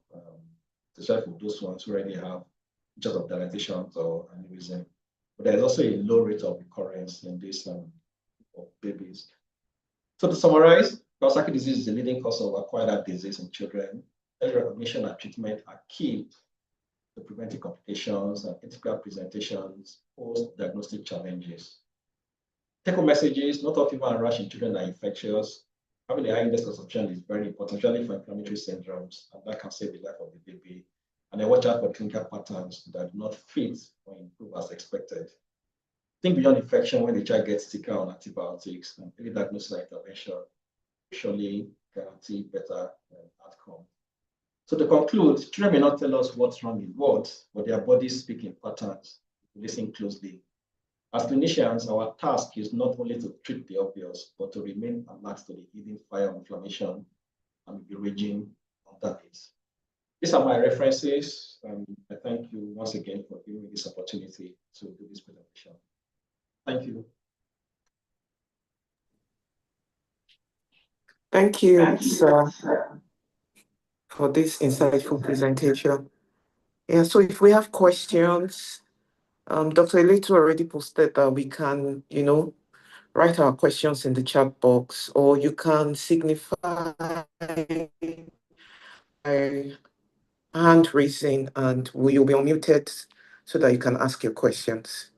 especially for those ones who already have features of dilatations or aneurysm. But there's also a low rate of recurrence in this of babies. So to summarize, Kawasaki disease is the leading cause of acquired heart disease in children. Early recognition and treatment are key to preventing complications and critical presentations, post-diagnostic challenges. Take-home messages: not all fever and rash in children are infectious. Having a high index of suspicion is very important, especially for inflammatory syndromes, and that can save the life of the baby. And then watch out for clinical patterns that do not fit or improve as expected. Think beyond infection when the child gets sicker on antibiotics, and early diagnosis and intervention usually guarantee better outcome. So to conclude, children may not tell us what's wrong in words, but their bodies speak in patterns. Listen closely. As clinicians, our task is not only to treat the obvious, but to remain alert to the hidden fire of inflammation and be raging under it. These are my references. I thank you once again for giving me this opportunity to do this presentation. Thank you. Thank you, sir, for this insightful presentation. Yeah, so if we have questions, Dr. Eletu already posted that we can, write our questions in the chat box, or you can signify by hand raising and you'll be unmuted so that you can ask your questions.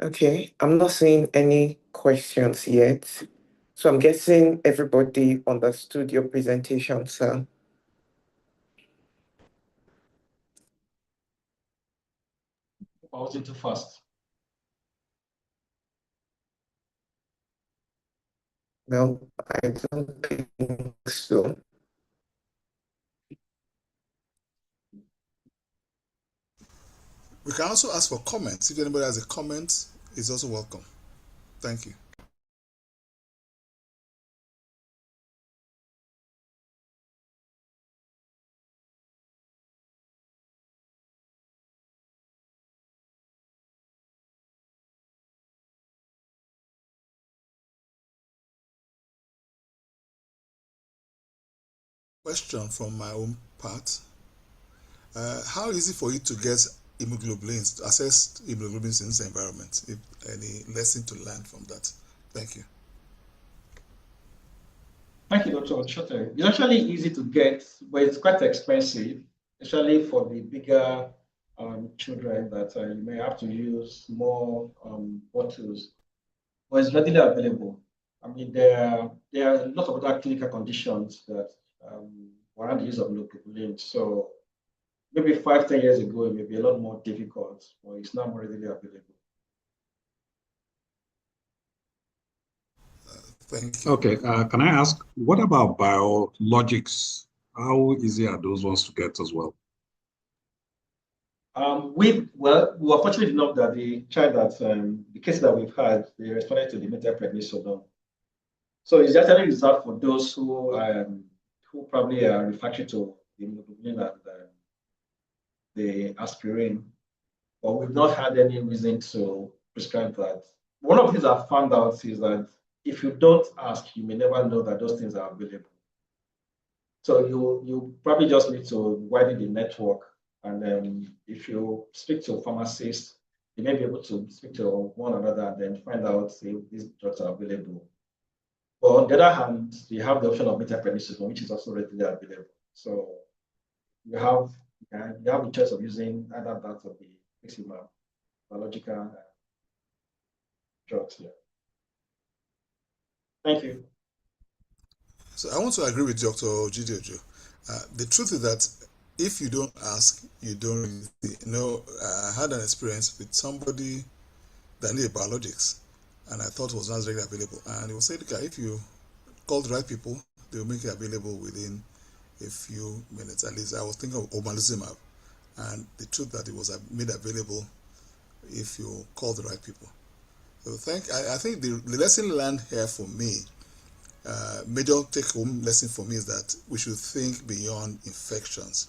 Okay, I'm not seeing any questions yet. So I'm guessing everybody understood your presentation, sir. I was too fast. No, I don't think so. We can also ask for comments. If anybody has a comment, it's also welcome. Thank you. Question from my own part. How easy for you to get immunoglobulins, to assess immunoglobulins in this environment? If any lesson to learn from that? Thank you. Thank you, Dr. Ojo. It's actually easy to get, but it's quite expensive, especially for the bigger children that you may have to use more bottles. But it's readily available. I mean, there are a lot of other clinical conditions that warrant the use of immunoglobulin. So maybe 5-10 years ago, it may be a lot more difficult, but it's now more readily available. Thank you. Okay, can I ask, what about biologics? How easy are those ones to get as well? We were fortunate enough that the child that the case that we've had, they responded to the metaprednisolone. So it's actually reserved for those who probably are refractory to the immunoglobulin and the aspirin, but we've not had any reason to prescribe that. One of the things I found out is that if you don't ask, you may never know that those things are available. So you probably just need to widen the network, and if you speak to a pharmacist, you may be able to speak to one another and then find out if these drugs are available. But on the other hand, you have the option of metaprednisolone, which is also readily available. So you have the choice of using either that or the maximum biological drugs here. Thank you. So I want to agree with Dr. Olajide Ojo. The truth is that if you don't ask, you don't really know. I had an experience with somebody that needed biologics, and I thought it was not regularly available. And he was saying, okay, if you call the right people, they will make it available within a few minutes. At least I was thinking of omalizumab, and the truth that it was made available if you call the right people. So I think the lesson learned here for me, major take-home lesson for me, is that we should think beyond infections.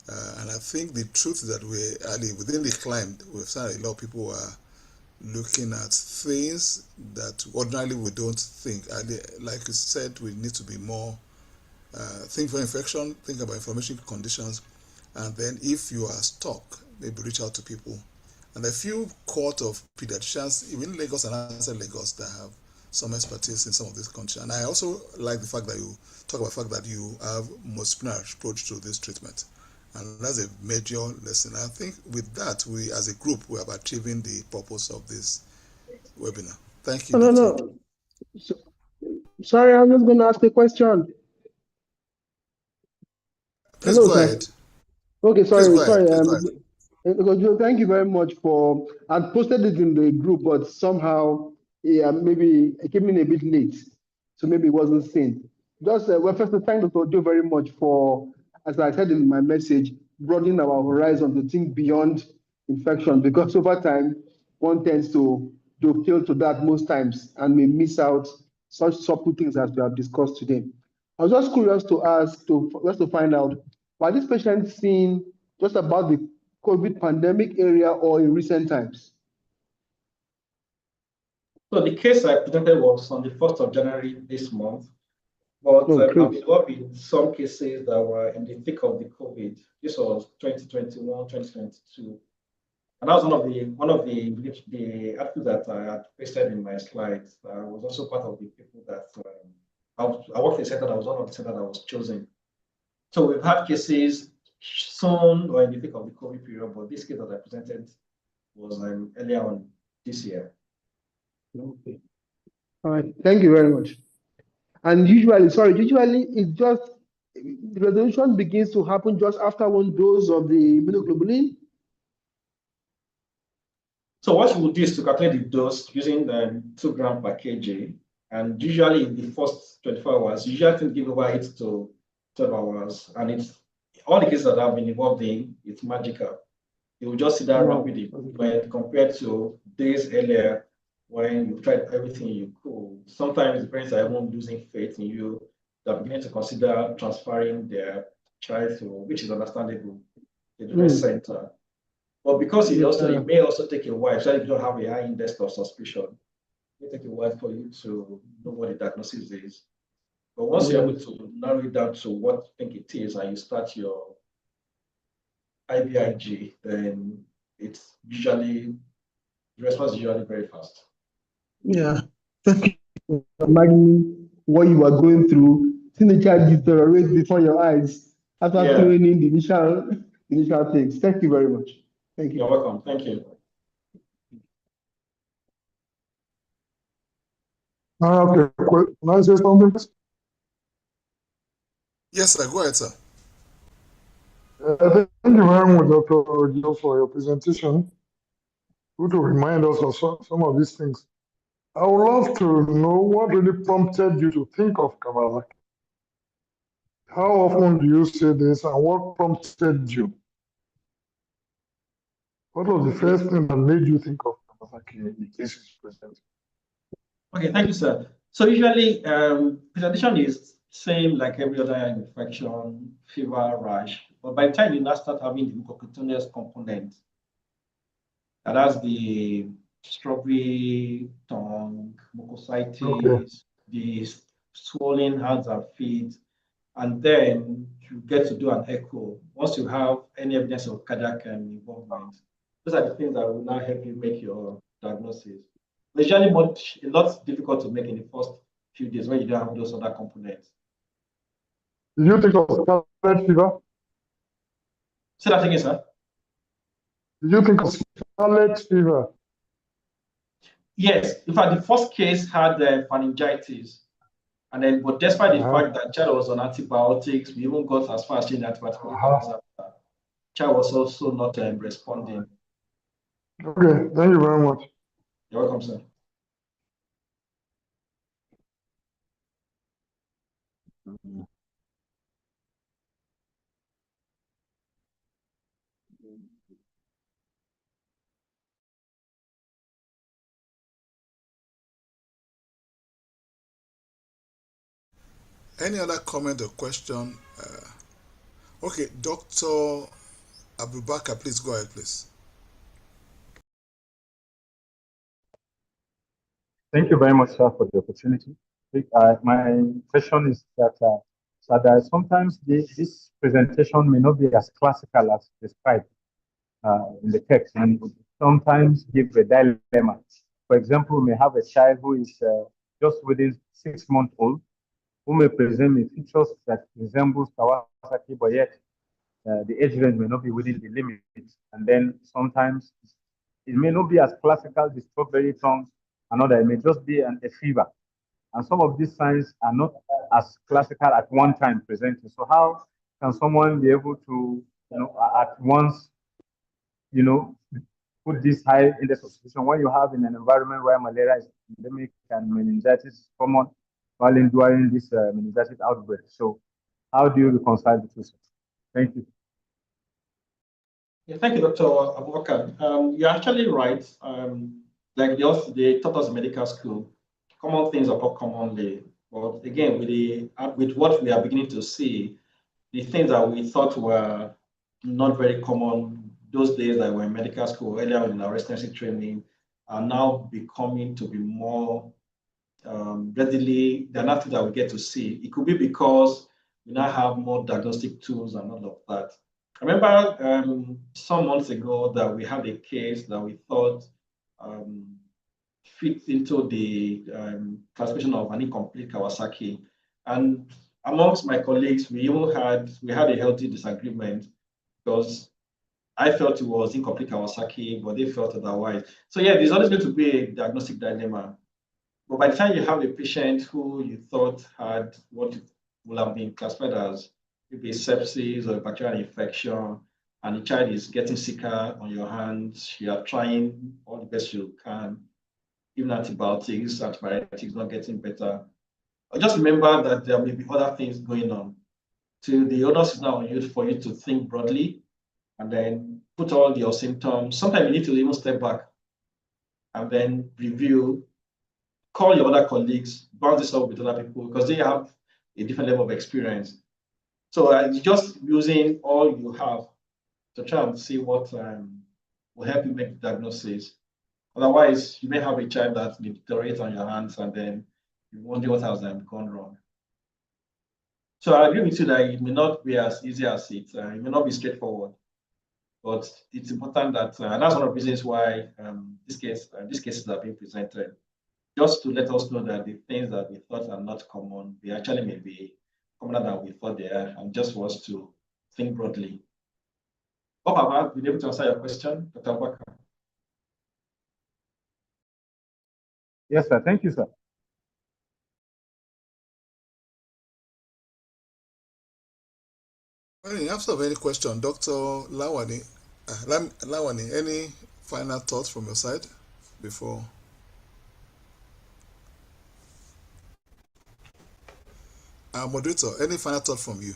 And I think the truth is that within the climate, we've seen a lot of people are looking at things that ordinarily we don't think. Like you said, we need to be more think for infection, think about inflammation conditions, and then if you are stuck, maybe reach out to people. And a few cohort of pediatricians, even in Lagos and outside Lagos, that have some expertise in some of these conditions. And I also like the fact that you talk about the fact that you have multidisciplinary approach to this treatment. And that's a major lesson. I think with that, we as a group, we are achieving the purpose of this webinar. Thank you. No. Sorry, I'm just going to ask a question. Please Hello, go sir. ahead. Okay, sorry. Because thank you very much for. I posted it in the group, but somehow, maybe I came in a bit late. so maybe it wasn't seen. Just well, first, thank Dr. Ojo very much for, as I said in my message, broadening our horizon to think beyond infection, because over time, one tends to fail to that most times and may miss out such subtle things as we have discussed today. I was just curious to ask, just to find out, were these patients seen just about the COVID pandemic area or in recent times? So the case I presented was on the 1st of January this month, but I've been involved in some cases that were in the thick of the COVID. This was 2021, 2022. And that was one of the articles that I had pasted in my slides. I was also part of the people that I worked in a center that was one of the centers that was chosen. So we've had cases soon or in the thick of the COVID period, but this case that I presented was earlier on this year. Okay. All right. Thank you very much. And usually it's just the resolution begins to happen just after one dose of the immunoglobulin. So what you would do is to calculate the dose using 2 grams per kg, and usually in the first 24 hours, you usually can give over 8 to 12 hours, and it's all the cases that I've been involved in, it's magical. You will just see that rapid improvement compared to days earlier when you tried everything you could. Sometimes the parents are even losing faith in you. They're beginning to consider transferring their child to, which is understandable, the rest center. But because it may also take a while, so if you don't have a high index of suspicion, it may take a while for you to know what the diagnosis is. But once you're able to narrow it down to what you think it is, and you start your IVIG, then it's usually, the response is usually very fast. Yeah. Thank you. Imagine what you are going through, seeing the child deteriorate before your eyes after throwing in the initial things. Thank you very much. Thank you. You're welcome. Thank you. Okay, can I say something? Yes, sir. Go ahead, sir. Thank you very much, Dr. Ojo, for your presentation. Good to remind us of some of these things. I would love to know what really prompted you to think of Kawasaki. How often do you say this, and what prompted you? What was the first thing that made you think of Kawasaki in the cases presented? Okay, thank you, sir. So usually, presentation is same like every other infection, fever, rash. But by the time you now start having the mucocutaneous component, and that's the strawberry tongue, mucositis, the swollen hands and feet, and then you get to do an echo. Once you have any evidence of cardiac involvement, those are the things that will now help you make your diagnosis. It's usually a lot difficult to make in the first few days when you don't have those other components. Did you think of scarlet fever? Say that again, sir. Did you think of scarlet fever? Yes. In fact, the first case had pharyngitis. And then, but despite the fact that child was on antibiotics, we even got as far as saying antibiotics. Child was also not responding. Okay, thank you very much. You're welcome, sir. Any other comment or question? Okay, Dr. Abubakar, please go ahead, please. Thank you very much, sir, for the opportunity. My question is that, sometimes this presentation may not be as classical as described in the text, and sometimes give a dilemma. For example, we may have a child who is just within 6 months old, who may present with features that resembles Kawasaki, but yet the age range may not be within the limits. And then sometimes it may not be as classical, the strawberry tongue, another, it may just be a fever. And some of these signs are not as classical at one time presenting. So how can someone be able to, at once, put this high index of suspicion when you have in an environment where malaria is endemic and meningitis is common? during this meningitis outbreak. So how do you reconcile the two? Thank you. Yeah, thank you, Dr. Abubakar. You're actually right. Like they taught us in medical school, common things occur commonly. But again, with what we are beginning to see, the things that we thought were not very common those days that were in medical school, earlier in our residency training, are now becoming to be more readily, they're not things that we get to see. It could be because we now have more diagnostic tools and all of that. I remember some months ago that we had a case that we thought fits into the classification of an incomplete Kawasaki. And amongst my colleagues, we had a healthy disagreement because I felt it was incomplete Kawasaki, but they felt otherwise. So yeah, there's always going to be a diagnostic dilemma. But by the time you have a patient who you thought had what would have been classified as maybe sepsis or a bacterial infection, and the child is getting sicker on your hands, you are trying all the best you can, even antibiotics not getting better. Just remember that there may be other things going on. So the onus is now on you for you to think broadly and then put all your symptoms. Sometimes you need to even step back and then review, call your other colleagues, bounce this up with other people because they have a different level of experience. So it's just using all you have to try and see what will help you make the diagnosis. Otherwise, you may have a child that may deteriorate on your hands and then you wonder what has gone wrong. So I agree with you that it may not be as easy as it may not be straightforward, but it's important that, and that's one of the reasons why these cases are being presented, just to let us know that the things that we thought are not common, they actually may be commoner than we thought they are, and just for us to think broadly. Hope I've been able to answer your question, Dr. Abubakar. Yes, sir. Thank you, sir. Well, in absence of any question, Dr. Lawani, any final thoughts from your side before? Moderator, any final thought from you?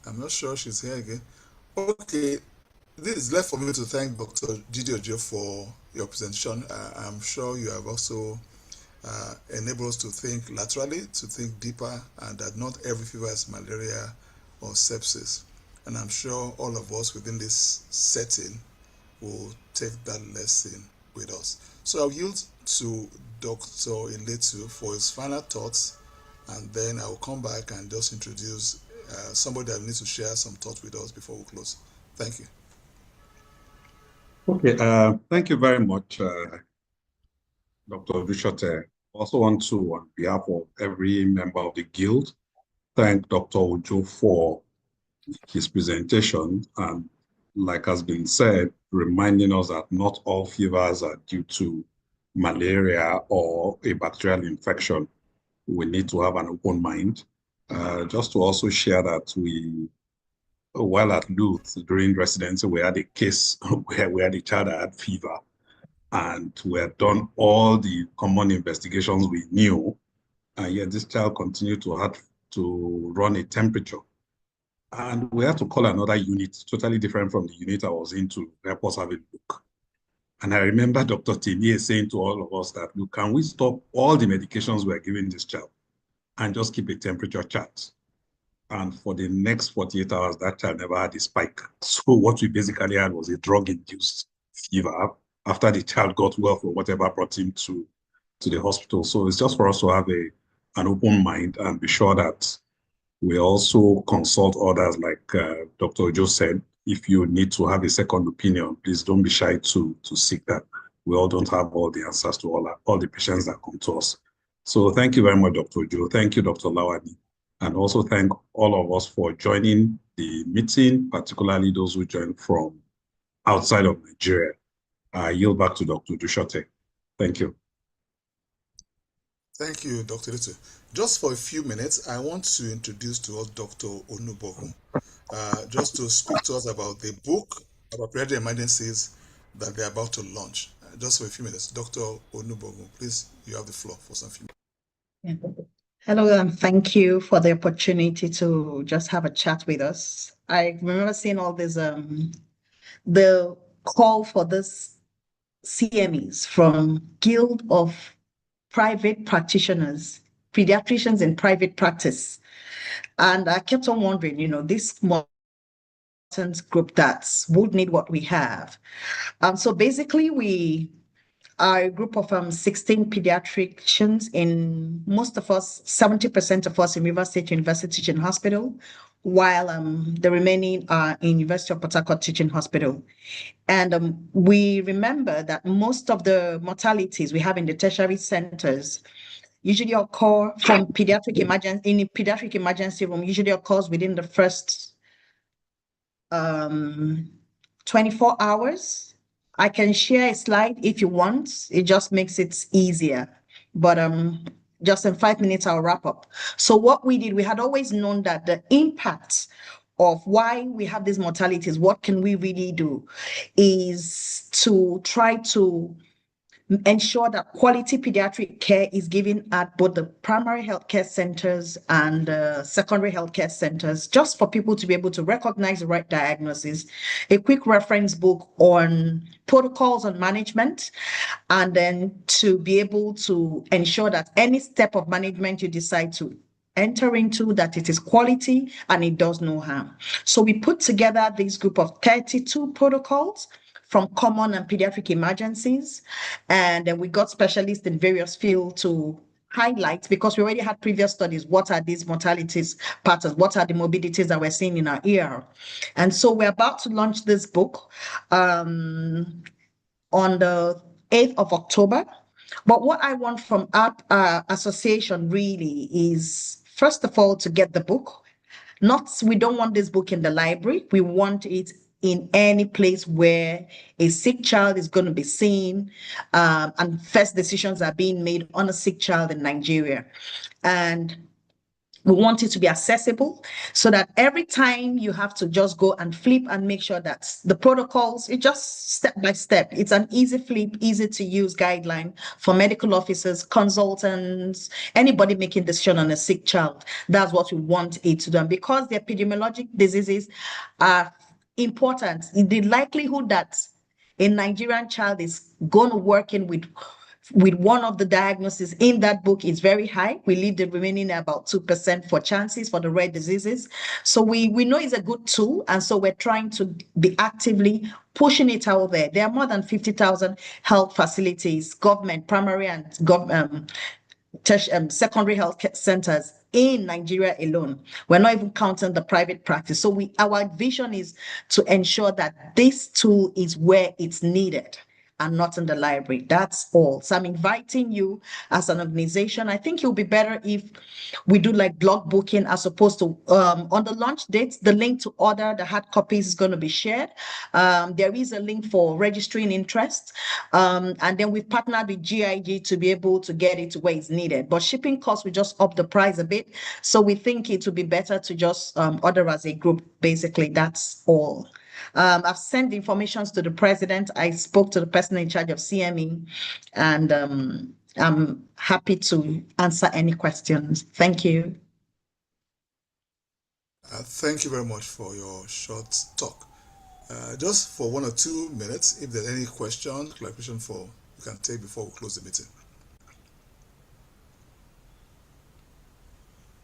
I'm not sure she's here again. Okay, this is left for me to thank Dr. Olajide Ojo for your presentation. I'm sure you have also enabled us to think laterally, to think deeper, and that not every fever is malaria or sepsis. And I'm sure all of us within this setting will take that lesson with us. So I'll yield to Dr. Iletu for his final thoughts, and then I'll come back and just introduce somebody that needs to share some thoughts with us before we close. Thank you. Okay, thank you very much, Dr. Duchess. I also want to, on behalf of every member of the Guild, thank Dr. Ojo for his presentation, and like has been said, reminding us that not all fevers are due to malaria or a bacterial infection. We need to have an open mind. Just to also share that while at Luth during residency, we had a case where we had a child that had fever, and we had done all the common investigations we knew, and yet this child continued to have to run a temperature. And we had to call another unit, totally different from the unit I was in, to help us have a look. And I remember Dr. Trainees saying to all of us that, look, can we stop all the medications we're giving this child and just keep a temperature chart? And for the next 48 hours, that child never had a spike. So what we basically had was a drug-induced fever after the child got well from whatever brought him to the hospital. So it's just for us to have an open mind and be sure that we also consult others, like Dr. Ojo said. If you need to have a second opinion, please don't be shy to seek that. We all don't have all the answers to all the patients that come to us. So thank you very much, Dr. Ojo. Thank you, Dr. Lawani. And also thank all of us for joining the meeting, particularly those who joined from outside of Nigeria. I yield back to Dr. Duchess. Thank you. Thank you, Dr. Iletu. Just for a few minutes, I want to introduce to us Dr. Onubogun, just to speak to us about the book about paediatric emergencies that they're about to launch. Just for a few minutes. Dr. Onubogun, please, you have the floor for some few minutes. Yeah. Hello, and thank you for the opportunity to just have a chat with us. I remember seeing all this, the call for this CMEs from Guild of Private Practitioners, Pediatricians in Private Practice. And I kept on wondering, this group that would need what we have. So basically, we are a group of 16 pediatricians in most of us, 70% of us in River State University Teaching Hospital, while the remaining are in University of Port Harcourt Teaching Hospital. And we remember that most of the mortalities we have in the tertiary centers usually occur from pediatric emergency in a pediatric emergency room, usually occurs within the first 24 hours. I can share a slide if you want. It just makes it easier. But just in 5 minutes, I'll wrap up. So what we did, we had always known that the impact of why we have these mortalities, what can we really do, is to try to ensure that quality pediatric care is given at both the primary healthcare centers and secondary healthcare centers, just for people to be able to recognize the right diagnosis, a quick reference book on protocols on management, and then to be able to ensure that any step of management you decide to enter into, that it is quality and it does no harm. So we put together this group of 32 protocols from common and pediatric emergencies. And then we got specialists in various fields to highlight, because we already had previous studies, what are these mortalities patterns, what are the morbidities that we're seeing in our ER. And so we're about to launch this book on the 8th of October. But what I want from our association really is, first of all, to get the book. We don't want this book in the library. We want it in any place where a sick child is going to be seen, and first decisions are being made on a sick child in Nigeria. And we want it to be accessible so that every time you have to just go and flip and make sure that the protocols, it's just step by step. It's an easy flip, easy to use guideline for medical officers, consultants, anybody making decision on a sick child. That's what we want it to do. And because the epidemiologic diseases are important, the likelihood that a Nigerian child is going to work in with one of the diagnoses in that book is very high. We leave the remaining about 2% for chances for the rare diseases. So we know it's a good tool. And so we're trying to be actively pushing it out there. There are more than 50,000 health facilities, government, primary and secondary health centers in Nigeria alone. We're not even counting the private practice. So our vision is to ensure that this tool is where it's needed and not in the library. That's all. So I'm inviting you as an organization. I think it'll be better if we do like blog booking as opposed to on the launch date, the link to order the hard copies is going to be shared. There is a link for registering interest. And then we've partnered with GIG to be able to get it to where it's needed. But shipping costs, we just up the price a bit. So we think it would be better to just order as a group. Basically, that's all. I've sent the information to the president. I spoke to the person in charge of CME, and I'm happy to answer any questions. Thank you. Thank you very much for your short talk. Just for 1 or 2 minutes, if there's any question, clarification you can take before we close the meeting.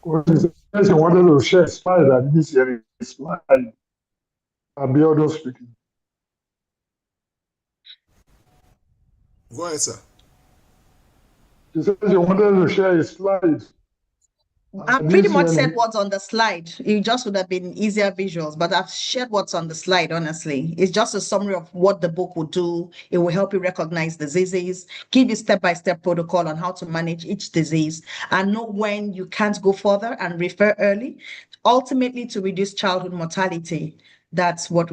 Well, I wanted to share a slide that this year is slide. Abiodo speaking. Go ahead, sir. She says you wanted to share a slide. I pretty much said what's on the slide. It just would have been easier visuals, but I've shared what's on the slide, honestly. It's just a summary of what the book will do. It will help you recognize diseases, give you step-by-step protocol on how to manage each disease, and know when you can't go further and refer early, ultimately to reduce childhood mortality. That's what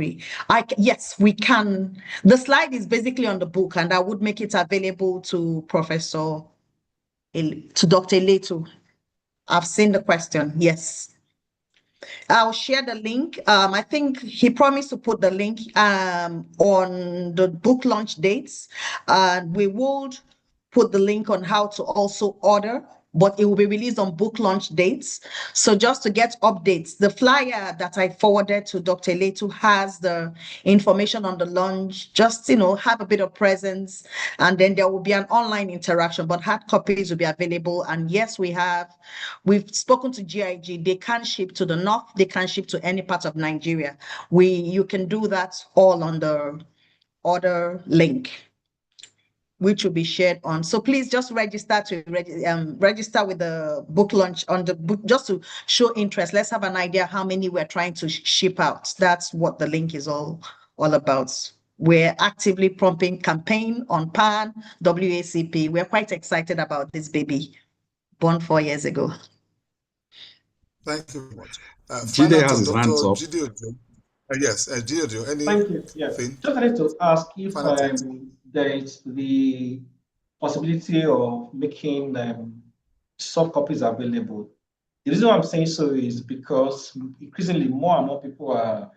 yes, we can. The slide is basically on the book, and I would make it available to Dr. Leto. I've seen the question. Yes. I'll share the link. I think he promised to put the link on the book launch dates. We would put the link on how to also order but it will be released on book launch dates. So just to get updates, the flyer that I forwarded to Dr. Letu has the information on the launch, just, have a bit of presence, and then there will be an online interaction, but hard copies will be available. And yes, we've spoken to GIG. They can ship to the north, they can ship to any part of Nigeria. You can do that all on the order link, which will be shared on. So please just register register with the book launch on the book, just to show interest. Let's have an idea how many we're trying to ship out. That's what the link is all about. We're actively prompting campaign on PAN, WACP. We're quite excited about this baby born 4 years ago. Thank you very much. Jide has his hands up. Jide Ojo. Yes, Jide Ojo. Thank you. Yeah. Just wanted to ask if there is the possibility of making soft copies available. The reason why I'm saying so is because increasingly more and more people are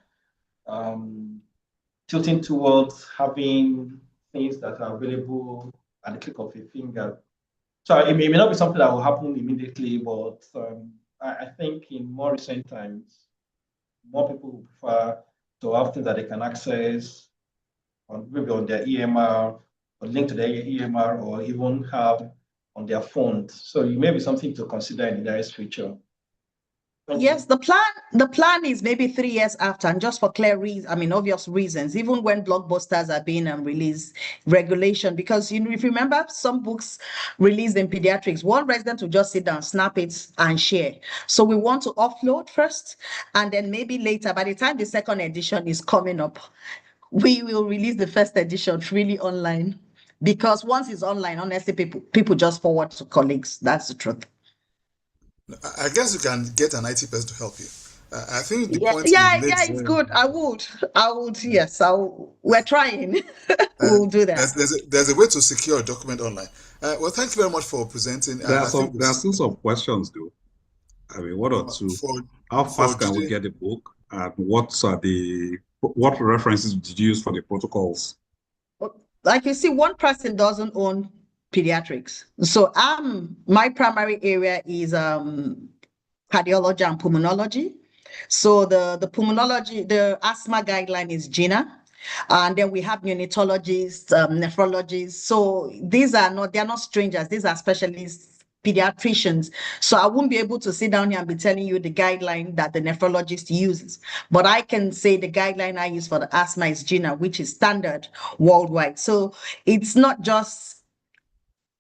tilting towards having things that are available at the click of a finger. So it may not be something that will happen immediately, but I think in more recent times, more people will prefer to have things that they can access maybe on their EMR, or link to their EMR, or even have on their phones. So it may be something to consider in the nearest future. Yes, the plan is maybe 3 years after, and just for obvious reasons, even when blockbusters are being released, regulation, because if you remember some books released in pediatrics, one resident will just sit down, snap it and share. So we want to offload first, and then maybe later, by the time the second edition is coming up, we will release the first edition freely online, because once it's online, honestly, people just forward to colleagues. That's the truth. I guess you can get an IT person to help you. I think the point it's good. I would. Yes, we're trying. We'll do that. There's a way to secure a document online. Well, thank you very much for presenting. There are still some questions, though. I mean, one or two. How fast can we get the book, and what references did you use for the protocols? Like you see, one person doesn't own pediatrics. So my primary area is cardiology and pulmonology. So the pulmonology, the asthma guideline is GINA. And then we have neonatologists, nephrologists. So they're not strangers. These are specialists, paediatricians. So I won't be able to sit down here and be telling you the guideline that the nephrologist uses. But I can say the guideline I use for the asthma is GINA, which is standard worldwide. So it's not just,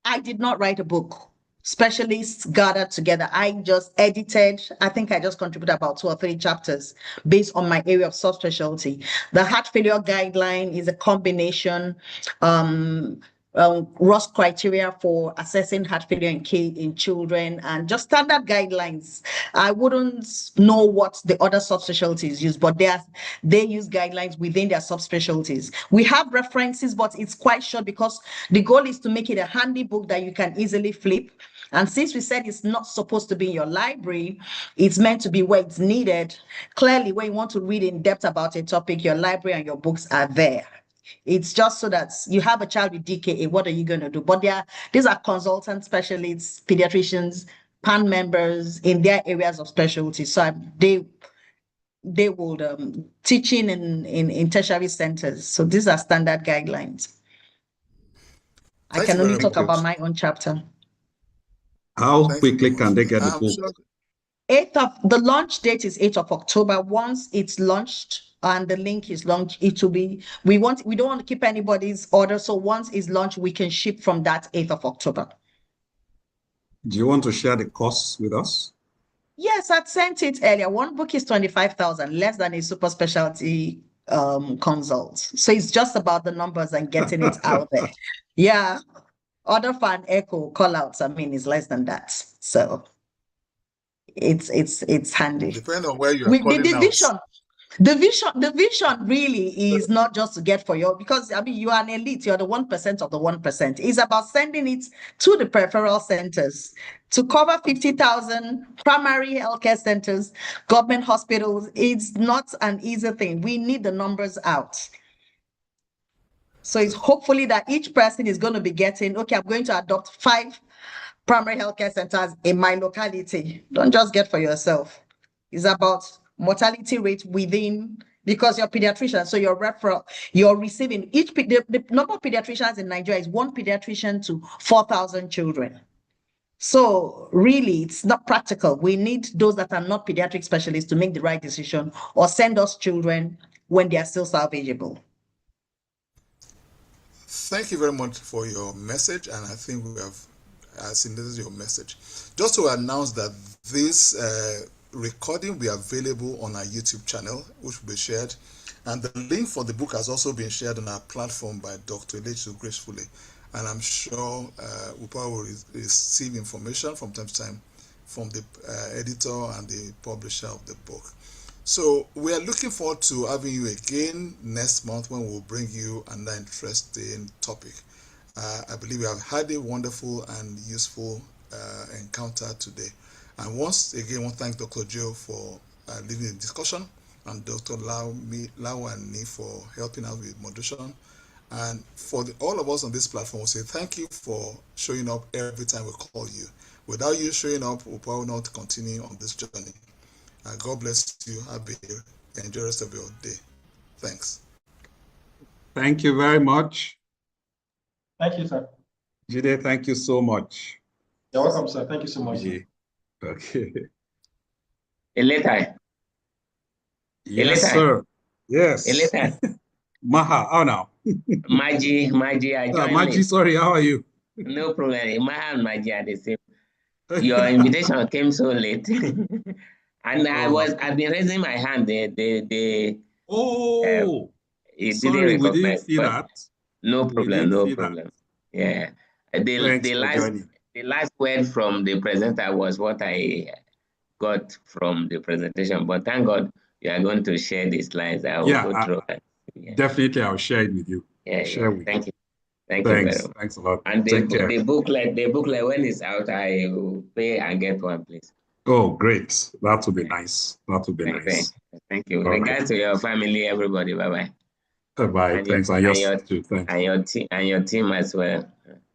I did not write a book. Specialists gathered together. I just edited. I think I just contributed about 2 or 3 chapters based on my area of subspecialty. The heart failure guideline is a combination ROS criteria for assessing heart failure in children, and just standard guidelines. I wouldn't know what the other subspecialties use, but they use guidelines within their subspecialties. We have references, but it's quite short because the goal is to make it a handy book that you can easily flip. And since we said it's not supposed to be in your library, it's meant to be where it's needed. Clearly, when you want to read in depth about a topic, your library and your books are there. It's just so that you have a child with DKA, what are you going to do? But these are consultant specialists, pediatricians, PAN members in their areas of specialty. So they would teaching in tertiary centers. So these are standard guidelines. I can only talk about my own chapter. How quickly can they get the book? The launch date is 8th of October. Once it's launched and the link is launched, it will be, we don't want to keep anybody's order. So once it's launched, we can ship from that 8th of October. Do you want to share the costs with us? Yes, I'd sent it earlier. One book is 25,000, less than a super specialty consult. So it's just about the numbers and getting it out there. Yeah. Order for an echo call outs, is less than that. So it's handy. Depending on where you're calling out. The vision really is not just to get for because you are an elite, you're the 1% of the 1%. It's about sending it to the peripheral centers to cover 50,000 primary healthcare centers, government hospitals. It's not an easy thing. We need the numbers out. So it's hopefully that each person is going to be getting, okay, I'm going to adopt 5 primary healthcare centers in my locality. Don't just get for yourself. It's about mortality rate within, because you're pediatrician, so your referral, you're receiving the number of pediatricians in Nigeria is 1 pediatrician to 4,000 children. So really, it's not practical. We need those that are not pediatric specialists to make the right decision or send us children when they are still salvageable. Thank you very much for your message, and I think we have synthesized your message. Just to announce that this recording will be available on our YouTube channel, which will be shared, and the link for the book has also been shared on our platform by Dr. Ojo gracefully, and I'm sure Upa will receive information from time to time from the editor and the publisher of the book. So we are looking forward to having you again next month when we'll bring you another interesting topic. I believe we have had a wonderful and useful encounter today. And once again, I want to thank Dr. Joe for leading the discussion, and Dr. Lawani for helping us with moderation. And for all of us on this platform, we'll say thank you for showing up every time we call you. Without you showing up, we'll probably not continue on this journey. God bless you. Enjoy the rest of your day. Thanks. Thank you very much. Thank you, sir. Jide, thank you so much. You're welcome, sir. Thank you so much. Yeah. Okay. Eleta. Yes, sir. Yes. Eleta. Maha, how now? Maji, I joined Maji, sorry, how are you? No problem. Maha and Maji are the same. Your invitation came so late. And I've been raising my hand. Sorry, Didn't we didn't recognize, see that. No problem, no problem. Yeah. The last word from the presenter was what I got from the presentation, but thank God you are going to share the slides. I will go through that. Yeah. Definitely, I'll share it with you. Yeah, Thank you. Thank you very much. Thanks a lot. And the booklet, when it's out, I will pay and get one, please. Oh, great. That would be nice. That would be nice. Thank you. All Regards to your family, everybody. Bye-bye. Bye. Thanks. And your team as well.